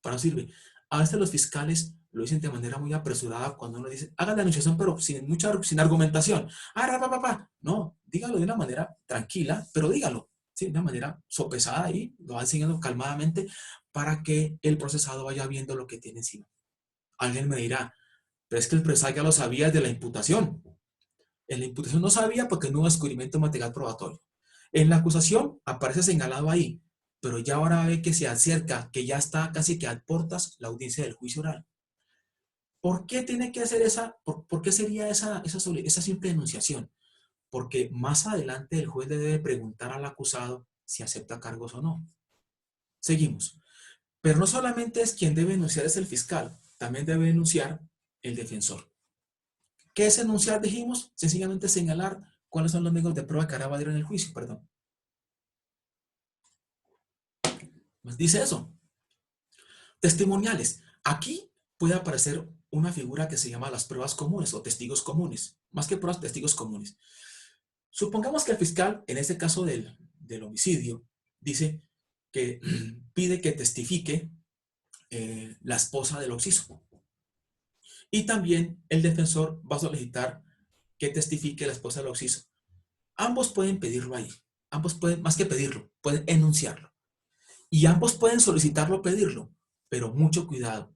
Para eso sirve. A veces los fiscales lo dicen de manera muy apresurada cuando uno dice, hagan la enunciación, pero sin argumentación. No, dígalo de una manera tranquila, pero dígalo, ¿sí? De una manera sopesada y lo va enseñando calmadamente para que el procesado vaya viendo lo que tiene encima. Alguien me dirá, pero es que el procesado ya lo sabía de la imputación. En la imputación no sabía porque no hubo descubrimiento de material probatorio. En la acusación aparece señalado ahí, pero ya ahora ve que se acerca, que ya está casi que a puertas la audiencia del juicio oral. ¿Por qué tiene que hacer por qué sería esa simple enunciación? Porque más adelante el juez le debe preguntar al acusado si acepta cargos o no. Seguimos. Pero no solamente es quien debe enunciar es el fiscal, también debe enunciar el defensor. ¿Qué es enunciar, dijimos? Sencillamente señalar cuáles son los medios de prueba que hará valer en el juicio, perdón. Pues dice eso. Testimoniales. Aquí puede aparecer una figura que se llama las pruebas comunes o testigos comunes. Más que pruebas, testigos comunes. Supongamos que el fiscal, en este caso del homicidio, dice que pide que testifique la esposa del occiso. Y también el defensor va a solicitar que testifique la esposa del occiso. Ambos pueden pedirlo ahí. Ambos pueden, más que pedirlo, pueden enunciarlo. Y ambos pueden solicitarlo o pedirlo. Pero mucho cuidado.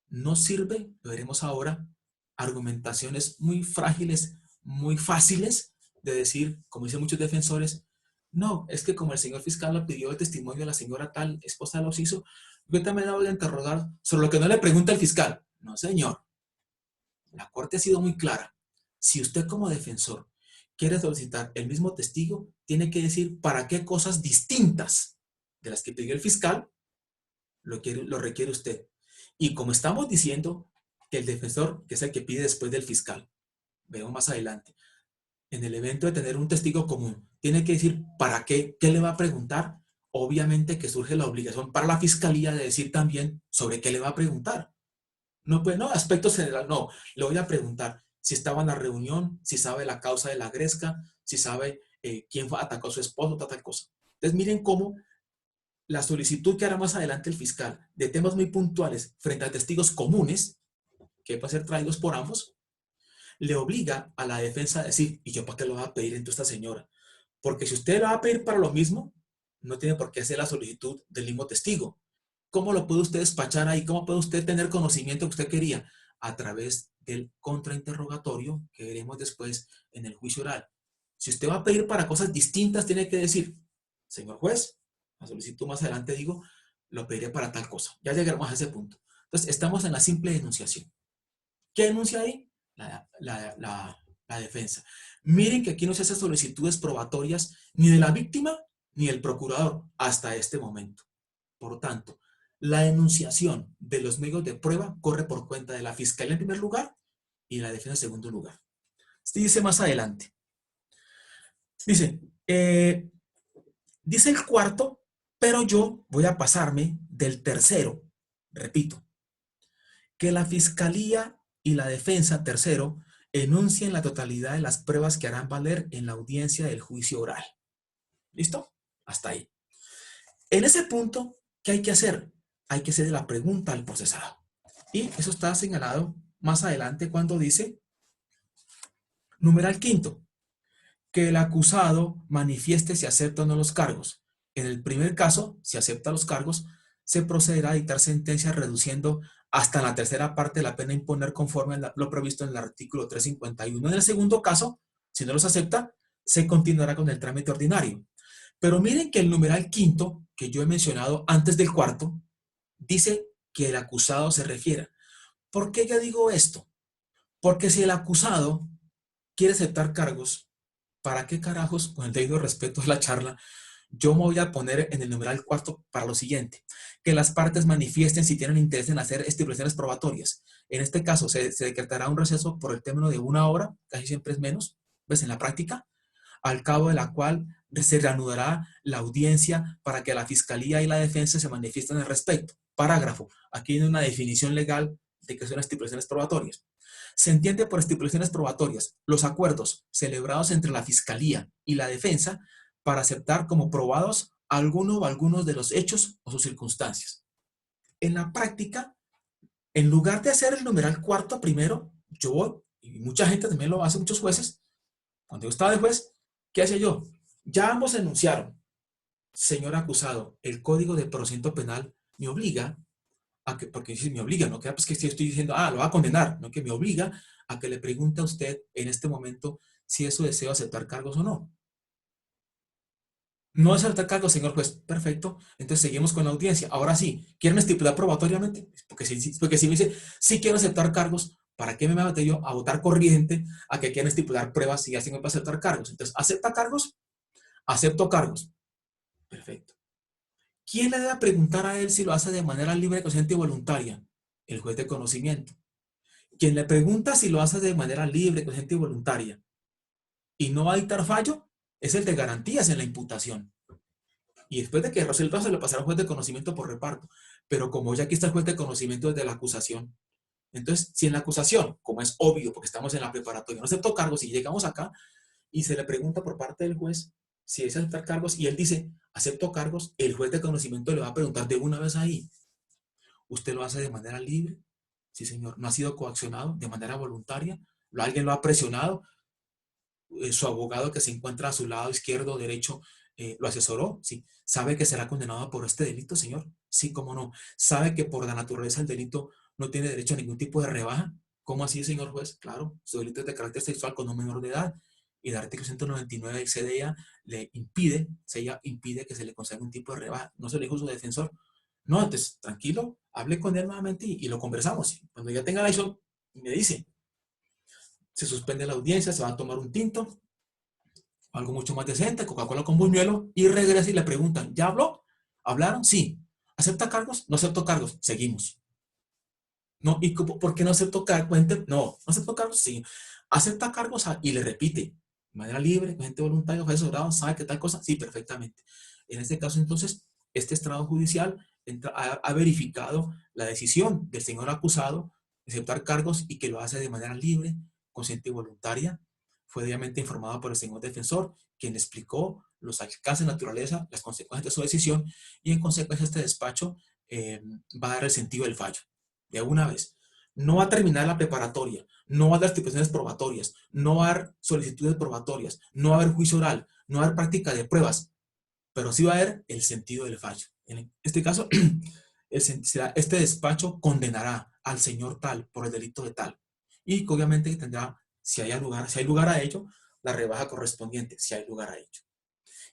No sirve, lo veremos ahora, argumentaciones muy frágiles, muy fáciles de decir, como dicen muchos defensores, no, es que como el señor fiscal le pidió el testimonio de la señora tal, esposa del occiso, yo también la voy a interrogar sobre lo que no le pregunta el fiscal. No, señor. La Corte ha sido muy clara. Si usted como defensor quiere solicitar el mismo testigo, tiene que decir para qué cosas distintas de las que pidió el fiscal lo requiere usted. Y como estamos diciendo que el defensor, que es el que pide después del fiscal, vemos más adelante, en el evento de tener un testigo común, tiene que decir para qué le va a preguntar. Obviamente que surge la obligación para la fiscalía de decir también sobre qué le va a preguntar. No, pues no, aspectos generales, no. Le voy a preguntar si estaba en la reunión, si sabe la causa de la gresca, si sabe quién atacó a su esposo, tal cosa. Entonces miren cómo la solicitud que hará más adelante el fiscal de temas muy puntuales frente a testigos comunes, que pueden ser traídos por ambos, le obliga a la defensa a decir, ¿y yo para qué lo va a pedir entonces esta señora? Porque si usted lo va a pedir para lo mismo, no tiene por qué hacer la solicitud del mismo testigo. ¿Cómo lo puede usted despachar ahí? ¿Cómo puede usted tener conocimiento que usted quería? A través del contrainterrogatorio que veremos después en el juicio oral. Si usted va a pedir para cosas distintas, tiene que decir, señor juez, la solicitud más adelante digo, lo pediré para tal cosa. Ya llegaremos a ese punto. Entonces, estamos en la simple enunciación. ¿Qué enuncia ahí? La defensa. Miren que aquí no se hacen solicitudes probatorias ni de la víctima ni del procurador hasta este momento. Por tanto, La enunciación de los medios de prueba corre por cuenta de la fiscalía en primer lugar y la defensa en segundo lugar. Dice más adelante. Dice, dice el cuarto, pero yo voy a pasarme del tercero. Repito, que la fiscalía y la defensa, tercero, enuncien la totalidad de las pruebas que harán valer en la audiencia del juicio oral. ¿Listo? Hasta ahí. En ese punto, ¿qué hay que hacer? Hay que hacer la pregunta al procesado. Y eso está señalado más adelante cuando dice, numeral quinto, que el acusado manifieste si acepta o no los cargos. En el primer caso, si acepta los cargos, se procederá a dictar sentencia reduciendo hasta la tercera parte de la pena a imponer conforme a lo previsto en el artículo 351. En el segundo caso, si no los acepta, se continuará con el trámite ordinario. Pero miren que el numeral quinto, que yo he mencionado antes del cuarto, dice que el acusado se refiera. ¿Por qué yo digo esto? Porque si el acusado quiere aceptar cargos, ¿para qué carajos, con el debido respeto a la charla, yo me voy a poner en el numeral cuarto para lo siguiente? Que las partes manifiesten si tienen interés en hacer estipulaciones probatorias. En este caso, se decretará un receso por el término de 1 hora, casi siempre es menos, pues en la práctica, al cabo de la cual se reanudará la audiencia para que la fiscalía y la defensa se manifiesten al respecto. Parágrafo. Aquí hay una definición legal de qué son las estipulaciones probatorias. Se entiende por estipulaciones probatorias los acuerdos celebrados entre la fiscalía y la defensa para aceptar como probados alguno o algunos de los hechos o sus circunstancias. En la práctica, en lugar de hacer el numeral cuarto primero, yo, y mucha gente también lo hace, muchos jueces, cuando yo estaba de juez, ¿qué hacía yo? Ya ambos enunciaron. Señor acusado, el Código de Procedimiento Penal me obliga a que, porque si me obliga, no queda pues que estoy diciendo, lo va a condenar, no, que me obliga a que le pregunte a usted en este momento si es su deseo aceptar cargos o no. No aceptar cargos, señor juez. Perfecto. Entonces seguimos con la audiencia. Ahora sí, ¿quieren estipular probatoriamente? Porque si me dice, sí quiero aceptar cargos, ¿para qué me meto yo a votar corriente a que quieran estipular pruebas si ya se me va a aceptar cargos? Entonces, ¿acepta cargos? Acepto cargos. Perfecto. ¿Quién le debe preguntar a él si lo hace de manera libre, consciente y voluntaria? El juez de conocimiento. Quien le pregunta si lo hace de manera libre, consciente y voluntaria y no va a dictar fallo, es el de garantías en la imputación. Y después de que resuelva, se le pasará al juez de conocimiento por reparto. Pero como ya aquí está el juez de conocimiento desde la acusación, entonces, si en la acusación, como es obvio, porque estamos en la preparatoria, no aceptó cargos, y llegamos acá y se le pregunta por parte del juez si es aceptar cargos, y él dice, acepto cargos, el juez de conocimiento le va a preguntar de una vez ahí, ¿usted lo hace de manera libre? Sí, señor. ¿No ha sido coaccionado de manera voluntaria? ¿Alguien lo ha presionado? ¿Su abogado que se encuentra a su lado izquierdo o derecho lo asesoró? Sí. ¿Sabe que será condenado por este delito, señor? Sí, cómo no. ¿Sabe que por la naturaleza del delito no tiene derecho a ningún tipo de rebaja? ¿Cómo así, señor juez? Claro, su delito es de carácter sexual con un menor de edad y el artículo 199 del CDA le impide, impide que se le conceda un tipo de rebaja. No se le dijo a su defensor. No, entonces, tranquilo, hable con él nuevamente y lo conversamos. Cuando ya tenga la acción, me dice, se suspende la audiencia, se va a tomar un tinto, algo mucho más decente, Coca-Cola con buñuelo, y regresa y le preguntan, ¿ya habló? ¿Hablaron? Sí. ¿Acepta cargos? No acepto cargos. Seguimos. No, ¿y por qué no acepto cargos? No acepto cargos, sí. ¿Acepta cargos? Y le repite, de manera libre, con gente voluntaria, juez sobrado, ¿sabe qué tal cosa? Sí, perfectamente. En este caso, entonces, este estrado judicial ha verificado la decisión del señor acusado de aceptar cargos y que lo hace de manera libre, consciente y voluntaria. Fue debidamente informado por el señor defensor, quien explicó los alcances de naturaleza, las consecuencias de su decisión, y en consecuencia este despacho va a dar el sentido del fallo. De una vez. No va a terminar la preparatoria, no va a dar estipulaciones probatorias, no va a dar solicitudes probatorias, no va a haber juicio oral, no va a haber práctica de pruebas, pero sí va a haber el sentido del fallo. En este caso, este despacho condenará al señor tal por el delito de tal. Y obviamente tendrá, si hay lugar a ello, la rebaja correspondiente, si hay lugar a ello.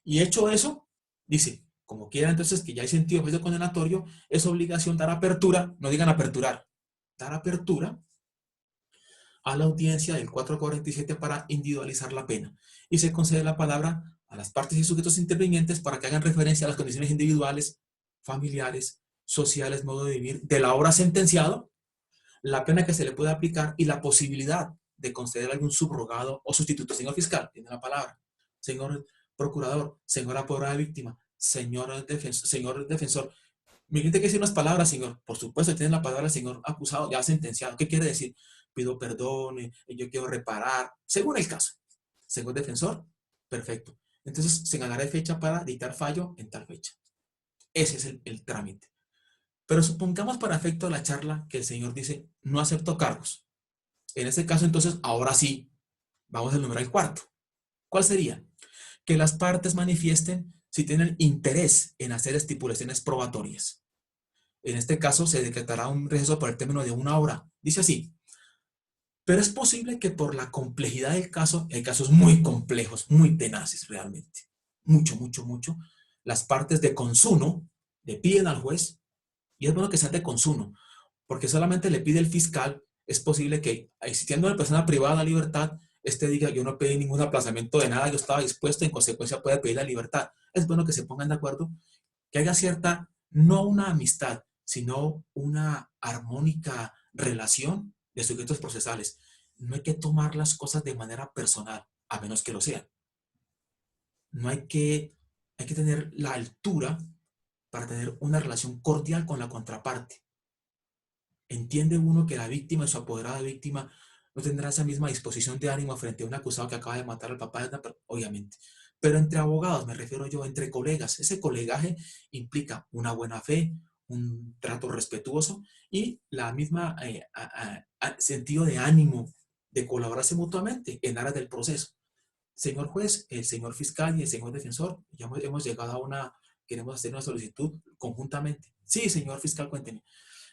Y hecho eso, dice, como quiera entonces que ya hay sentido de juicio condenatorio, es obligación dar apertura, no digan aperturar, dar apertura a la audiencia del 447 para individualizar la pena. Y se concede la palabra a las partes y sujetos intervinientes para que hagan referencia a las condiciones individuales, familiares sociales, modo de vivir del ahora sentenciado, la pena que se le puede aplicar y la posibilidad de conceder algún subrogado o sustituto. Señor fiscal, tiene la palabra. Señor procurador, señora apoderada víctima, señor defensor. Me tiene que decir unas palabras, señor. Por supuesto, tiene la palabra señor acusado, ya sentenciado. ¿Qué quiere decir? Pido perdón, yo quiero reparar, según el caso. Señor defensor, perfecto. Entonces, señalaré fecha para dictar fallo en tal fecha. Ese es el trámite. Pero supongamos para efecto de la charla que el señor dice, no acepto cargos. En ese caso, entonces, ahora sí, vamos al numeral cuarto. ¿Cuál sería? Que las partes manifiesten si tienen interés en hacer estipulaciones probatorias. En este caso, se decretará un receso por el término de 1 hora. Dice así, pero es posible que por la complejidad del caso, hay casos muy complejos, muy tenaces realmente, mucho, las partes de consuno le piden al juez, y es bueno que sea de consuno, porque solamente le pide el fiscal, es posible que, existiendo la persona privada de la libertad, diga, yo no pedí ningún aplazamiento de nada, yo estaba dispuesto, en consecuencia puede pedir la libertad. Es bueno que se pongan de acuerdo, que haya cierta, no una amistad, sino una armónica relación de sujetos procesales. No hay que tomar las cosas de manera personal, a menos que lo sean. No hay que tener la altura para tener una relación cordial con la contraparte. Entiende uno que la víctima y su apoderada víctima no tendrá esa misma disposición de ánimo frente a un acusado que acaba de matar al papá de una persona, obviamente. Pero entre abogados, me refiero yo, entre colegas, ese colegaje implica una buena fe, un trato respetuoso y la misma sentido de ánimo de colaborarse mutuamente en aras del proceso. Señor juez, el señor fiscal y el señor defensor, ya hemos llegado a queremos hacer una solicitud conjuntamente. Sí, señor fiscal, cuénteme.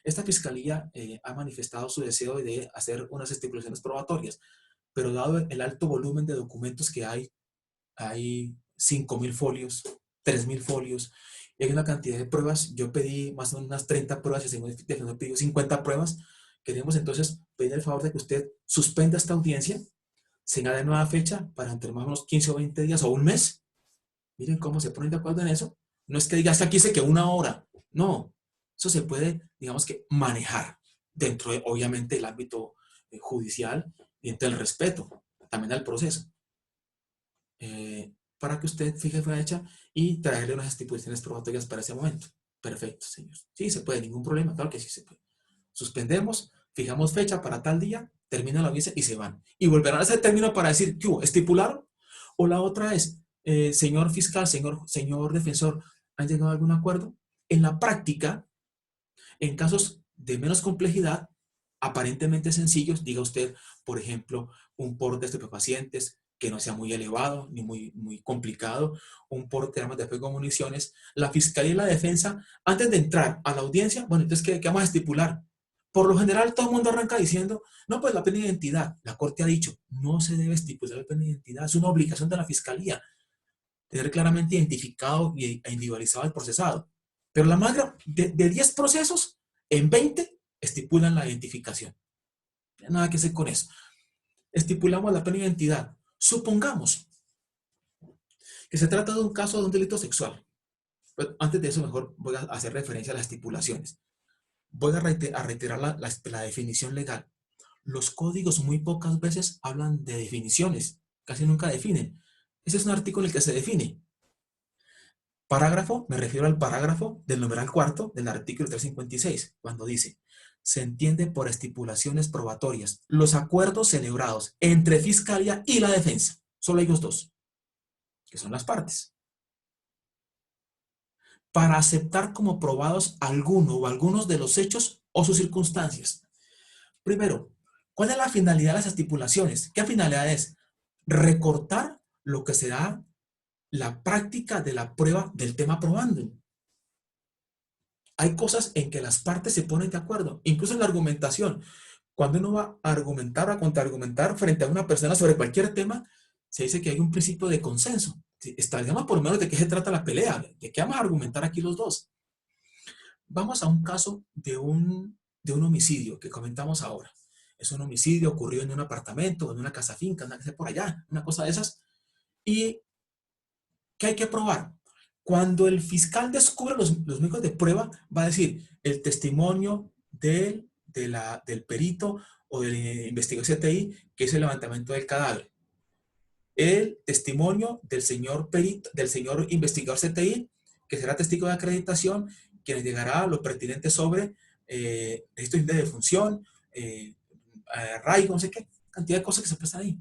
Esta fiscalía ha manifestado su deseo de hacer unas estipulaciones probatorias, pero dado el alto volumen de documentos que hay 5.000 folios, 3.000 folios, y hay una cantidad de pruebas. Yo pedí más o menos unas 30 pruebas y el señor defensor pidió 50 pruebas. Queremos entonces pedir el favor de que usted suspenda esta audiencia, señale nueva fecha para entre más o menos 15 o 20 días o un mes. Miren cómo se ponen de acuerdo en eso. No es que diga hasta aquí se quedó 1 hora. No, eso se puede, digamos que, manejar dentro de, obviamente, el ámbito judicial y dentro del respeto también al proceso. Para que usted fije fecha y traerle unas estipulaciones probatorias para ese momento. Perfecto, señor. Sí, se puede, ningún problema, claro que sí se puede. Suspendemos, fijamos fecha para tal día, termina la audiencia y se van. Y volverán a ese término para decir, ¿qué hubo? ¿Estipularon? O la otra es, señor fiscal, señor defensor, ¿han llegado a algún acuerdo? En la práctica, en casos de menos complejidad, aparentemente sencillos, diga usted, por ejemplo, un porte de estupefacientes que no sea muy elevado ni muy complicado, un porte de armas de fuego o municiones, la fiscalía y la defensa, antes de entrar a la audiencia, bueno, entonces, ¿qué vamos a estipular? Por lo general, todo el mundo arranca diciendo, no, pues la pena de identidad. La Corte ha dicho, no se debe estipular la pena de identidad, es una obligación de la fiscalía tener claramente identificado e individualizado al procesado. Pero la magra de 10 procesos, en 20 estipulan la identificación. Nada que hacer con eso. Estipulamos la pena de identidad. Supongamos que se trata de un caso de un delito sexual. Pero antes de eso, mejor voy a hacer referencia a las estipulaciones. Voy a reiterar la definición legal. Los códigos muy pocas veces hablan de definiciones, casi nunca definen. Ese es un artículo en el que se define. Parágrafo, me refiero al parágrafo del numeral cuarto del artículo 356, cuando dice, se entiende por estipulaciones probatorias los acuerdos celebrados entre Fiscalía y la defensa, solo ellos dos, que son las partes, para aceptar como probados alguno o algunos de los hechos o sus circunstancias. Primero, ¿cuál es la finalidad de las estipulaciones? ¿Qué finalidad es? Recortar lo que será la práctica de la prueba del tema probando. Hay cosas en que las partes se ponen de acuerdo, incluso en la argumentación. Cuando uno va a argumentar o a contraargumentar frente a una persona sobre cualquier tema, se dice que hay un principio de consenso. Establezcamos por lo menos de qué se trata la pelea, de qué vamos a argumentar aquí los dos. Vamos a un caso de un homicidio que comentamos ahora. Es un homicidio ocurrido en un apartamento, en una casa finca, una casa por allá, una cosa de esas. ¿Y qué hay que probar? Cuando el fiscal descubre los médicos de prueba, va a decir el testimonio del perito o del investigador CTI, que es el levantamiento del cadáver. El testimonio del señor perito, del señor investigador CTI, que será testigo de acreditación, quien llegará lo pertinente sobre registro de defunción, arraigo, no sé qué, cantidad de cosas que se prestan ahí.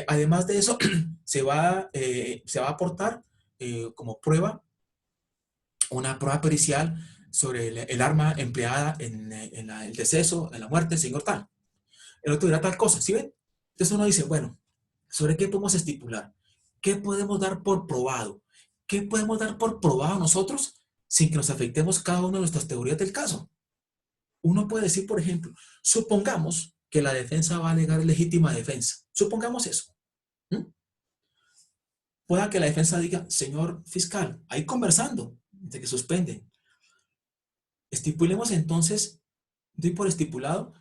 Además de eso, se va a aportar como prueba una prueba pericial sobre el arma empleada en el deceso, en la muerte del señor tal. El otro dirá tal cosa, ¿sí ven? Entonces uno dice, bueno, ¿sobre qué podemos estipular? ¿Qué podemos dar por probado? ¿Qué podemos dar por probado nosotros sin que nos afectemos cada una de nuestras teorías del caso? Uno puede decir, por ejemplo, supongamos que la defensa va a alegar legítima defensa. Supongamos eso. Pueda que la defensa diga, señor fiscal, ahí conversando, de que suspenden. Estipulemos entonces, doy por estipulado,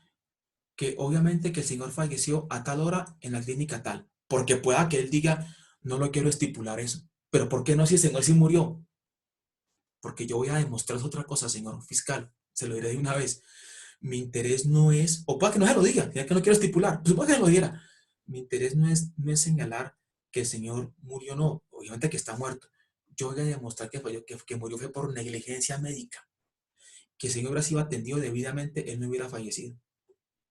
que obviamente que el señor falleció a tal hora en la clínica tal. Porque pueda que él diga, no lo quiero estipular eso. Pero ¿por qué no si el señor sí murió? Porque yo voy a demostrar otra cosa, señor fiscal. Se lo diré de una vez. Mi interés no es, o pueda que no se lo diga, ya que no quiero estipular, pues pueda que se lo diera. Mi interés no es señalar que el señor murió, no, obviamente que está muerto. Yo voy a demostrar que murió fue por negligencia médica. Que el señor hubiera sido atendido debidamente, él no hubiera fallecido.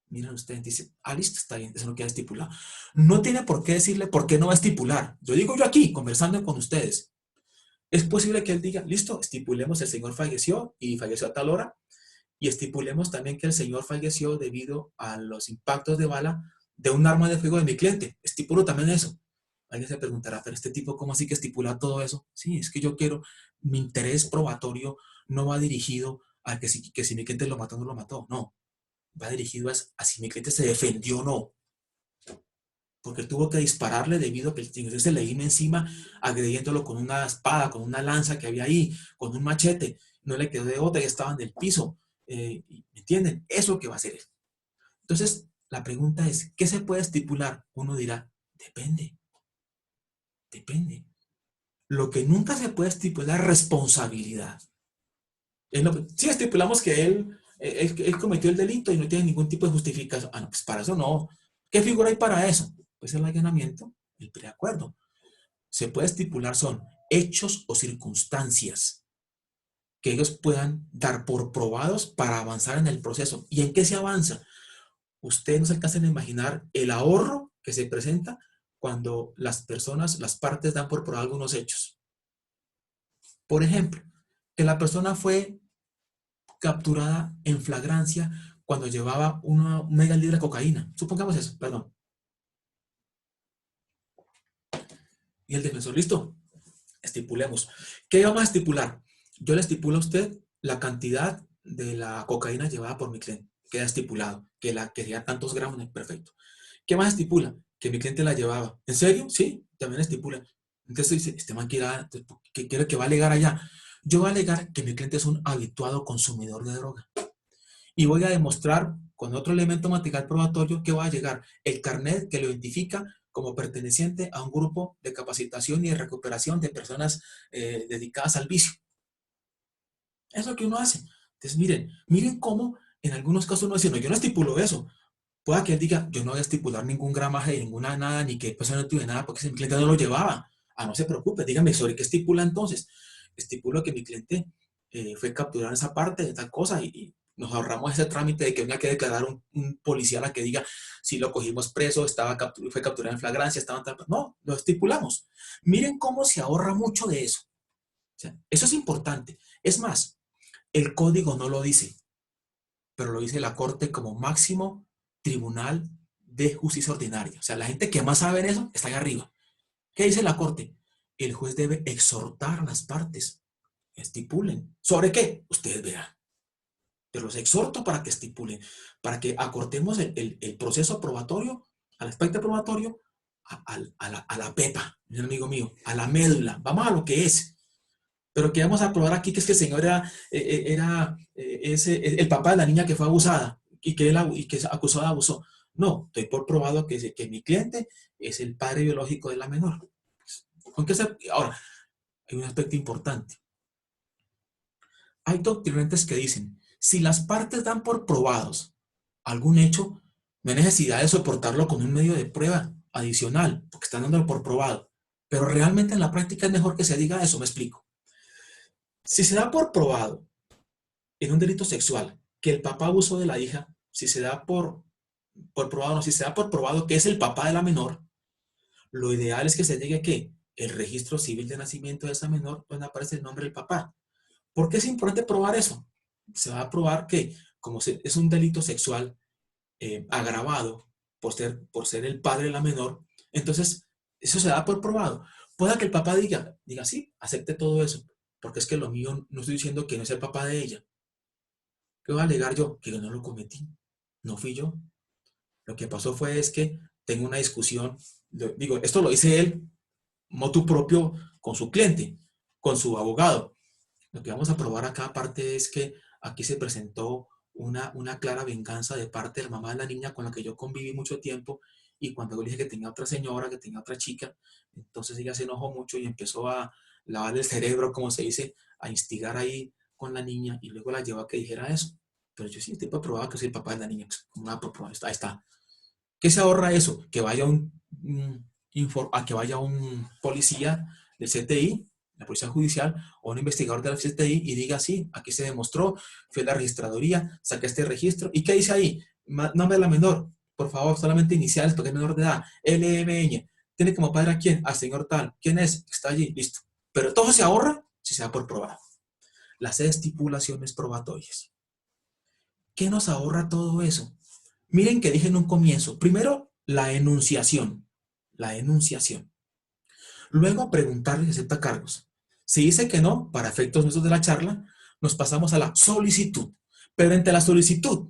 Miren ustedes, dice, listo, está bien, eso no queda estipulado. No tiene por qué decirle por qué no va a estipular. Yo digo yo aquí, conversando con ustedes. Es posible que él diga, listo, estipulemos el señor falleció y falleció a tal hora, y estipulemos también que el señor falleció debido a los impactos de bala de un arma de fuego de mi cliente. Estipulo también eso. Alguien se preguntará, pero este tipo, ¿cómo así que estipula todo eso? Sí, es que yo quiero, mi interés probatorio no va dirigido a que si mi cliente lo mató o no lo mató. No, va dirigido a si mi cliente se defendió o no. Porque tuvo que dispararle debido a que el señor se le vino encima agrediéndolo con una espada, con una lanza que había ahí, con un machete. No le quedó de otra, ya estaba en el piso. ¿Me entienden? Eso que va a hacer él. Entonces, la pregunta es, ¿qué se puede estipular? Uno dirá, depende. Depende. Lo que nunca se puede estipular es responsabilidad. Si estipulamos que él cometió el delito y no tiene ningún tipo de justificación, no, pues para eso no. ¿Qué figura hay para eso? Pues el allanamiento, el preacuerdo. Se puede estipular son hechos o circunstancias que ellos puedan dar por probados para avanzar en el proceso. ¿Y en qué se avanza? Ustedes no se alcanzan a imaginar el ahorro que se presenta cuando las personas, las partes dan por probado algunos hechos. Por ejemplo, que la persona fue capturada en flagrancia cuando llevaba una mega libra de cocaína. Supongamos eso, perdón. Y el defensor, listo, estipulemos. ¿Qué vamos a estipular? Yo le estipulo a usted la cantidad de la cocaína llevada por mi cliente. Queda estipulado, que sería tantos gramos, perfecto. ¿Qué más estipula? Que mi cliente la llevaba. ¿En serio? Sí, también estipula. Entonces dice, este man quiere que va a alegar allá. Yo voy a alegar que mi cliente es un habituado consumidor de droga. Y voy a demostrar con otro elemento material probatorio que va a llegar el carnet que lo identifica como perteneciente a un grupo de capacitación y de recuperación de personas dedicadas al vicio. Es lo que uno hace. Entonces, miren cómo en algunos casos uno dice, no, yo no estipulo eso. Pueda que él diga, yo no voy a estipular ningún gramaje de ninguna nada, ni que persona no tuve nada, porque mi cliente no lo llevaba. No se preocupe, dígame, ¿sobre qué estipula entonces? Estipulo que mi cliente fue capturado en esa parte de tal cosa y nos ahorramos ese trámite de que venga que declarar un policía a la que diga si lo cogimos preso, fue capturado en flagrancia, no, lo estipulamos. Miren cómo se ahorra mucho de eso. O sea, eso es importante. Es más, el código no lo dice, pero lo dice la Corte como máximo tribunal de justicia ordinaria. O sea, la gente que más sabe en eso está ahí arriba. ¿Qué dice la Corte? El juez debe exhortar a las partes. Estipulen. ¿Sobre qué? Ustedes verán. Pero los exhorto para que estipulen, para que acortemos el proceso probatorio, al aspecto probatorio, a la pepa, mi amigo mío, a la médula. Vamos a lo que es. Pero que vamos a probar aquí que es que el señor era el papá de la niña que fue abusada y que acusó de abuso. No, estoy por probado que mi cliente es el padre biológico de la menor. Ahora, hay un aspecto importante. Hay doctrinantes que dicen, si las partes dan por probados algún hecho, no hay necesidad de soportarlo con un medio de prueba adicional, porque están dándolo por probado. Pero realmente en la práctica es mejor que se diga eso, me explico. Si se da por probado en un delito sexual que el papá abusó de la hija, si se da por probado, no, si se da por probado que es el papá de la menor, lo ideal es que se llegue a que el registro civil de nacimiento de esa menor, donde aparece el nombre del papá. ¿Por qué es importante probar eso? Se va a probar que, como es un delito sexual agravado por ser el padre de la menor, entonces eso se da por probado. Pueda que el papá diga, sí, acepte todo eso, porque es que lo mío, no estoy diciendo que no es el papá de ella. ¿Qué voy a alegar yo? Que yo no lo cometí, no fui yo. Lo que pasó fue es que tengo una discusión, digo, esto lo dice él, motu propio, con su cliente, con su abogado. Lo que vamos a probar acá aparte es que aquí se presentó una clara venganza de parte de la mamá de la niña con la que yo conviví mucho tiempo, y cuando yo le dije que tenía otra señora, que tenía otra chica, entonces ella se enojó mucho y empezó a lavar el cerebro, como se dice, a instigar ahí con la niña, y luego la llevó a que dijera eso. Pero yo sí, tipo probaba que soy el papá de la niña, pues, como una prueba, ahí está. ¿Qué se ahorra eso? Que vaya que vaya un policía del CTI, la policía judicial, o un investigador de la CTI y diga, sí, aquí se demostró, fue la registraduría, saqué este registro. ¿Y qué dice ahí? Nombre de la menor, por favor, solamente iniciales porque es menor de edad. LMN. ¿Tiene como padre a quién? Al señor tal. ¿Quién es? Está allí, listo. Pero todo se ahorra si se da por probado. Las estipulaciones probatorias. ¿Qué nos ahorra todo eso? Miren que dije en un comienzo, primero la enunciación, luego preguntarle si acepta cargos. Si dice que no, para efectos nuestros de la charla, nos pasamos a la solicitud. Pero entre la solicitud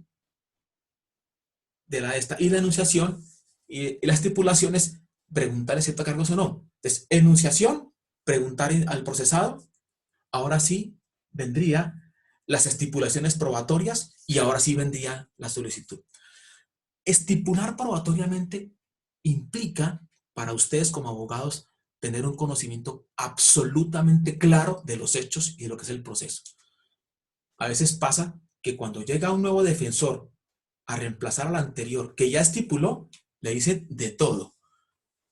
de esta y la enunciación y la estipulación es preguntarle si acepta cargos o no. Entonces, enunciación, preguntar al procesado, ahora sí vendría las estipulaciones probatorias y ahora sí vendría la solicitud. Estipular probatoriamente implica para ustedes como abogados tener un conocimiento absolutamente claro de los hechos y de lo que es el proceso. A veces pasa que cuando llega un nuevo defensor a reemplazar al anterior que ya estipuló, le dice de todo.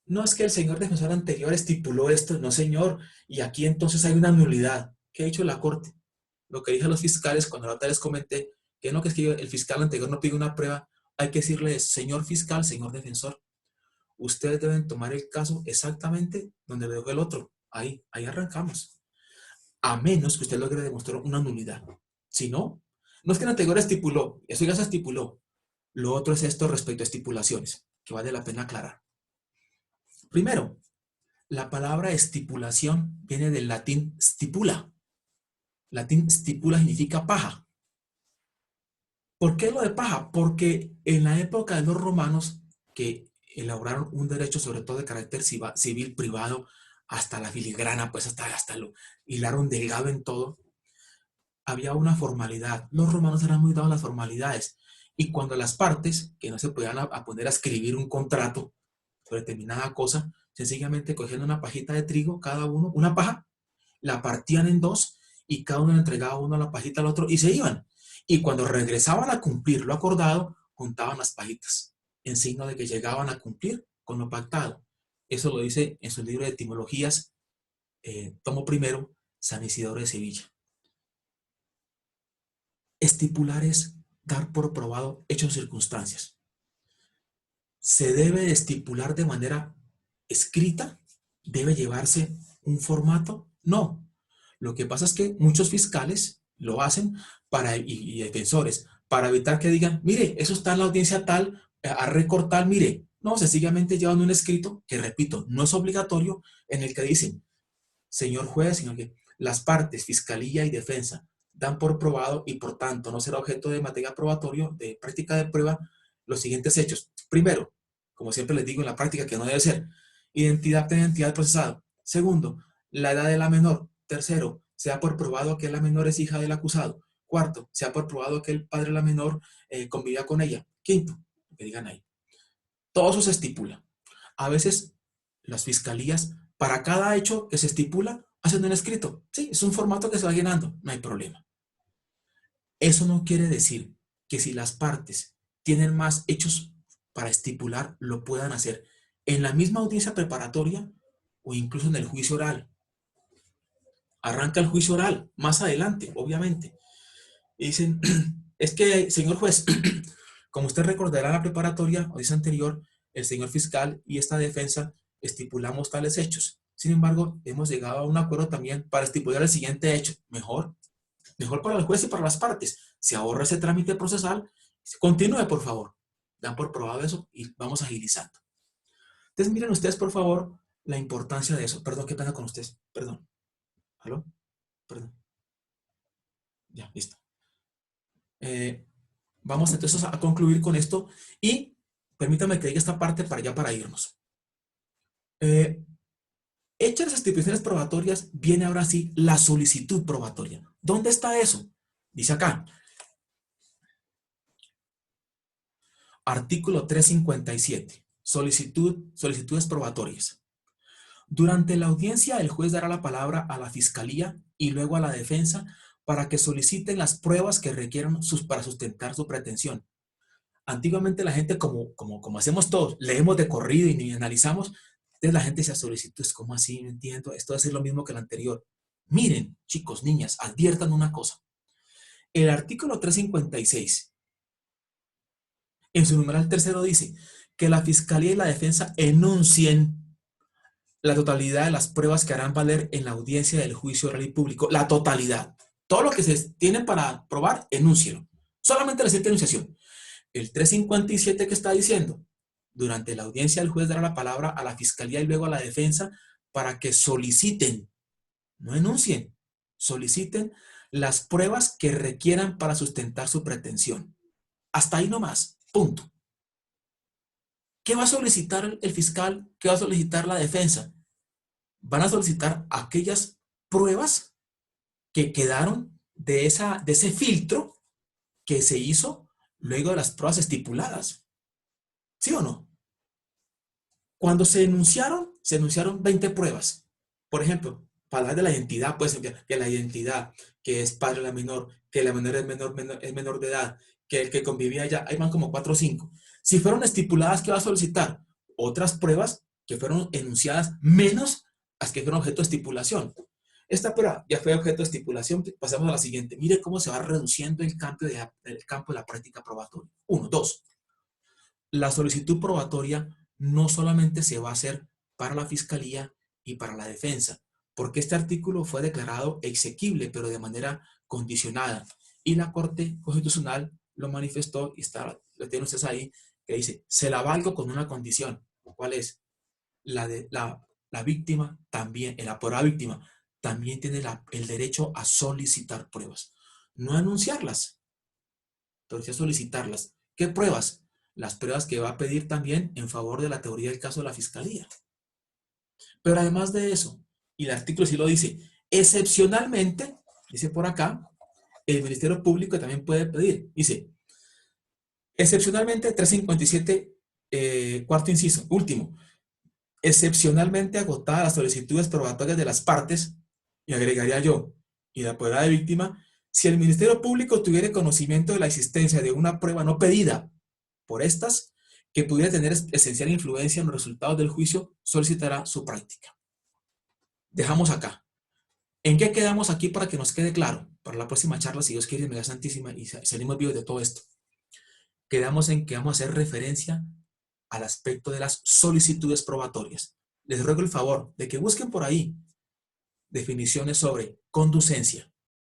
No es que el señor defensor anterior estipuló esto, no señor, y aquí entonces hay una nulidad. ¿Qué ha dicho la Corte? Lo que dije a los fiscales cuando la otra les comenté, que no, que es que el fiscal anterior no pide una prueba, hay que decirle, señor fiscal, señor defensor, ustedes deben tomar el caso exactamente donde lo dejó el otro. Ahí arrancamos. A menos que usted logre demostrar una nulidad. Si no, no es que la anterior estipuló, eso ya se estipuló. Lo otro es esto respecto a estipulaciones, que vale la pena aclarar. Primero, la palabra estipulación viene del latín stipula. Latín stipula significa paja. ¿Por qué lo de paja? Porque en la época de los romanos, que elaboraron un derecho sobre todo de carácter civil privado, hasta la filigrana, pues hasta lo hilaron delgado en todo, había una formalidad. Los romanos eran muy dados a las formalidades. Y cuando las partes, que no se podían a poner a escribir un contrato sobre determinada cosa, sencillamente cogían una pajita de trigo, cada uno, una paja, la partían en dos y cada uno le entregaba uno la pajita al otro y se iban. Y cuando regresaban a cumplir lo acordado, juntaban las pajitas, en signo de que llegaban a cumplir con lo pactado. Eso lo dice en su libro de etimologías, tomo primero, San Isidoro de Sevilla. Estipular es dar por probado hechos o circunstancias. ¿Se debe estipular de manera escrita? ¿Debe llevarse un formato? No. Lo que pasa es que muchos fiscales lo hacen y defensores para evitar que digan, mire, eso está en la audiencia tal, a recortar, mire. No, sencillamente llevan un escrito que, repito, no es obligatorio, en el que dicen, señor juez, sino que las partes, fiscalía y defensa, dan por probado y por tanto no será objeto de materia probatorio, de práctica de prueba, los siguientes hechos. Primero, como siempre les digo en la práctica que no debe ser, identidad de identidad del procesado. Segundo, la edad de la menor. Tercero, sea por probado que la menor es hija del acusado. Cuarto, sea por probado que el padre de la menor convivía con ella. Quinto, que digan ahí. Todo eso se estipula. A veces las fiscalías, para cada hecho que se estipula, haciendo un escrito. Sí, es un formato que se va llenando, no hay problema. Eso no quiere decir que si las partes tienen más hechos para estipular, lo puedan hacer en la misma audiencia preparatoria o incluso en el juicio oral. Arranca el juicio oral, más adelante, obviamente. Y dicen, es que, señor juez, como usted recordará en la preparatoria, audiencia anterior, el señor fiscal y esta defensa estipulamos tales hechos. Sin embargo, hemos llegado a un acuerdo también para estipular el siguiente hecho. Mejor para el juez y para las partes. Se ahorra ese trámite procesal. Continúe, por favor. Dan por probado eso y vamos agilizando. Entonces, miren ustedes, por favor, la importancia de eso. Perdón, qué pena con ustedes. Perdón. ¿Aló? Perdón. Ya, listo. Vamos entonces a concluir con esto y permítame que diga esta parte para irnos. Hechas las estipulaciones probatorias, viene ahora sí la solicitud probatoria. ¿Dónde está eso? Dice acá. Artículo 357. Solicitudes probatorias. Durante la audiencia, el juez dará la palabra a la fiscalía y luego a la defensa para que soliciten las pruebas que requieran para sustentar su pretensión. Antiguamente la gente, como hacemos todos, leemos de corrido y ni analizamos, entonces la gente se solicita, ¿cómo así? No entiendo, esto es lo mismo que el anterior. Miren, chicos, niñas, adviertan una cosa. El artículo 356, en su numeral tercero dice que la fiscalía y la defensa enuncien la totalidad de las pruebas que harán valer en la audiencia del juicio oral y público. La totalidad. Todo lo que se tiene para probar, enúncielo. Solamente la simple enunciación. El 357 que está diciendo, durante la audiencia el juez dará la palabra a la fiscalía y luego a la defensa para que soliciten, no enuncien, soliciten las pruebas que requieran para sustentar su pretensión. Hasta ahí nomás, punto. ¿Qué va a solicitar el fiscal? ¿Qué va a solicitar la defensa? Van a solicitar aquellas pruebas que quedaron de ese filtro que se hizo luego de las pruebas estipuladas. ¿Sí o no? Cuando se enunciaron 20 pruebas. Por ejemplo, para hablar de la identidad, pues que la identidad, que es padre de la menor, que la menor es menor de edad, que el que convivía allá, ahí van como 4 o 5. Si fueron estipuladas, ¿qué va a solicitar? Otras pruebas que fueron enunciadas menos las que fueron objeto de estipulación. Esta prueba ya fue objeto de estipulación, pasamos a la siguiente. Mire cómo se va reduciendo el campo de la práctica probatoria. 1, 2. La solicitud probatoria no solamente se va a hacer para la fiscalía y para la defensa, porque este artículo fue declarado exequible, pero de manera condicionada. Y la Corte Constitucional lo manifestó y lo tienen ustedes ahí, que dice, se la valgo con una condición. ¿Cuál es? La víctima también, el apoderado víctima, también tiene el derecho a solicitar pruebas. No anunciarlas, pero sí a solicitarlas. ¿Qué pruebas? Las pruebas que va a pedir también en favor de la teoría del caso de la fiscalía. Pero además de eso, y el artículo sí lo dice, excepcionalmente, dice por acá, el Ministerio Público también puede pedir, dice, excepcionalmente 357, cuarto inciso, último, excepcionalmente agotadas las solicitudes probatorias de las partes, y agregaría yo, y la apoderada de víctima, si el Ministerio Público tuviera conocimiento de la existencia de una prueba no pedida por estas, que pudiera tener esencial influencia en los resultados del juicio, solicitará su práctica. Dejamos acá. ¿En qué quedamos aquí para que nos quede claro? Para la próxima charla, si Dios quiere, María Santísima, y salimos vivos de todo esto. Quedamos en que vamos a hacer referencia al aspecto de las solicitudes probatorias. Les ruego el favor de que busquen por ahí definiciones sobre conducencia,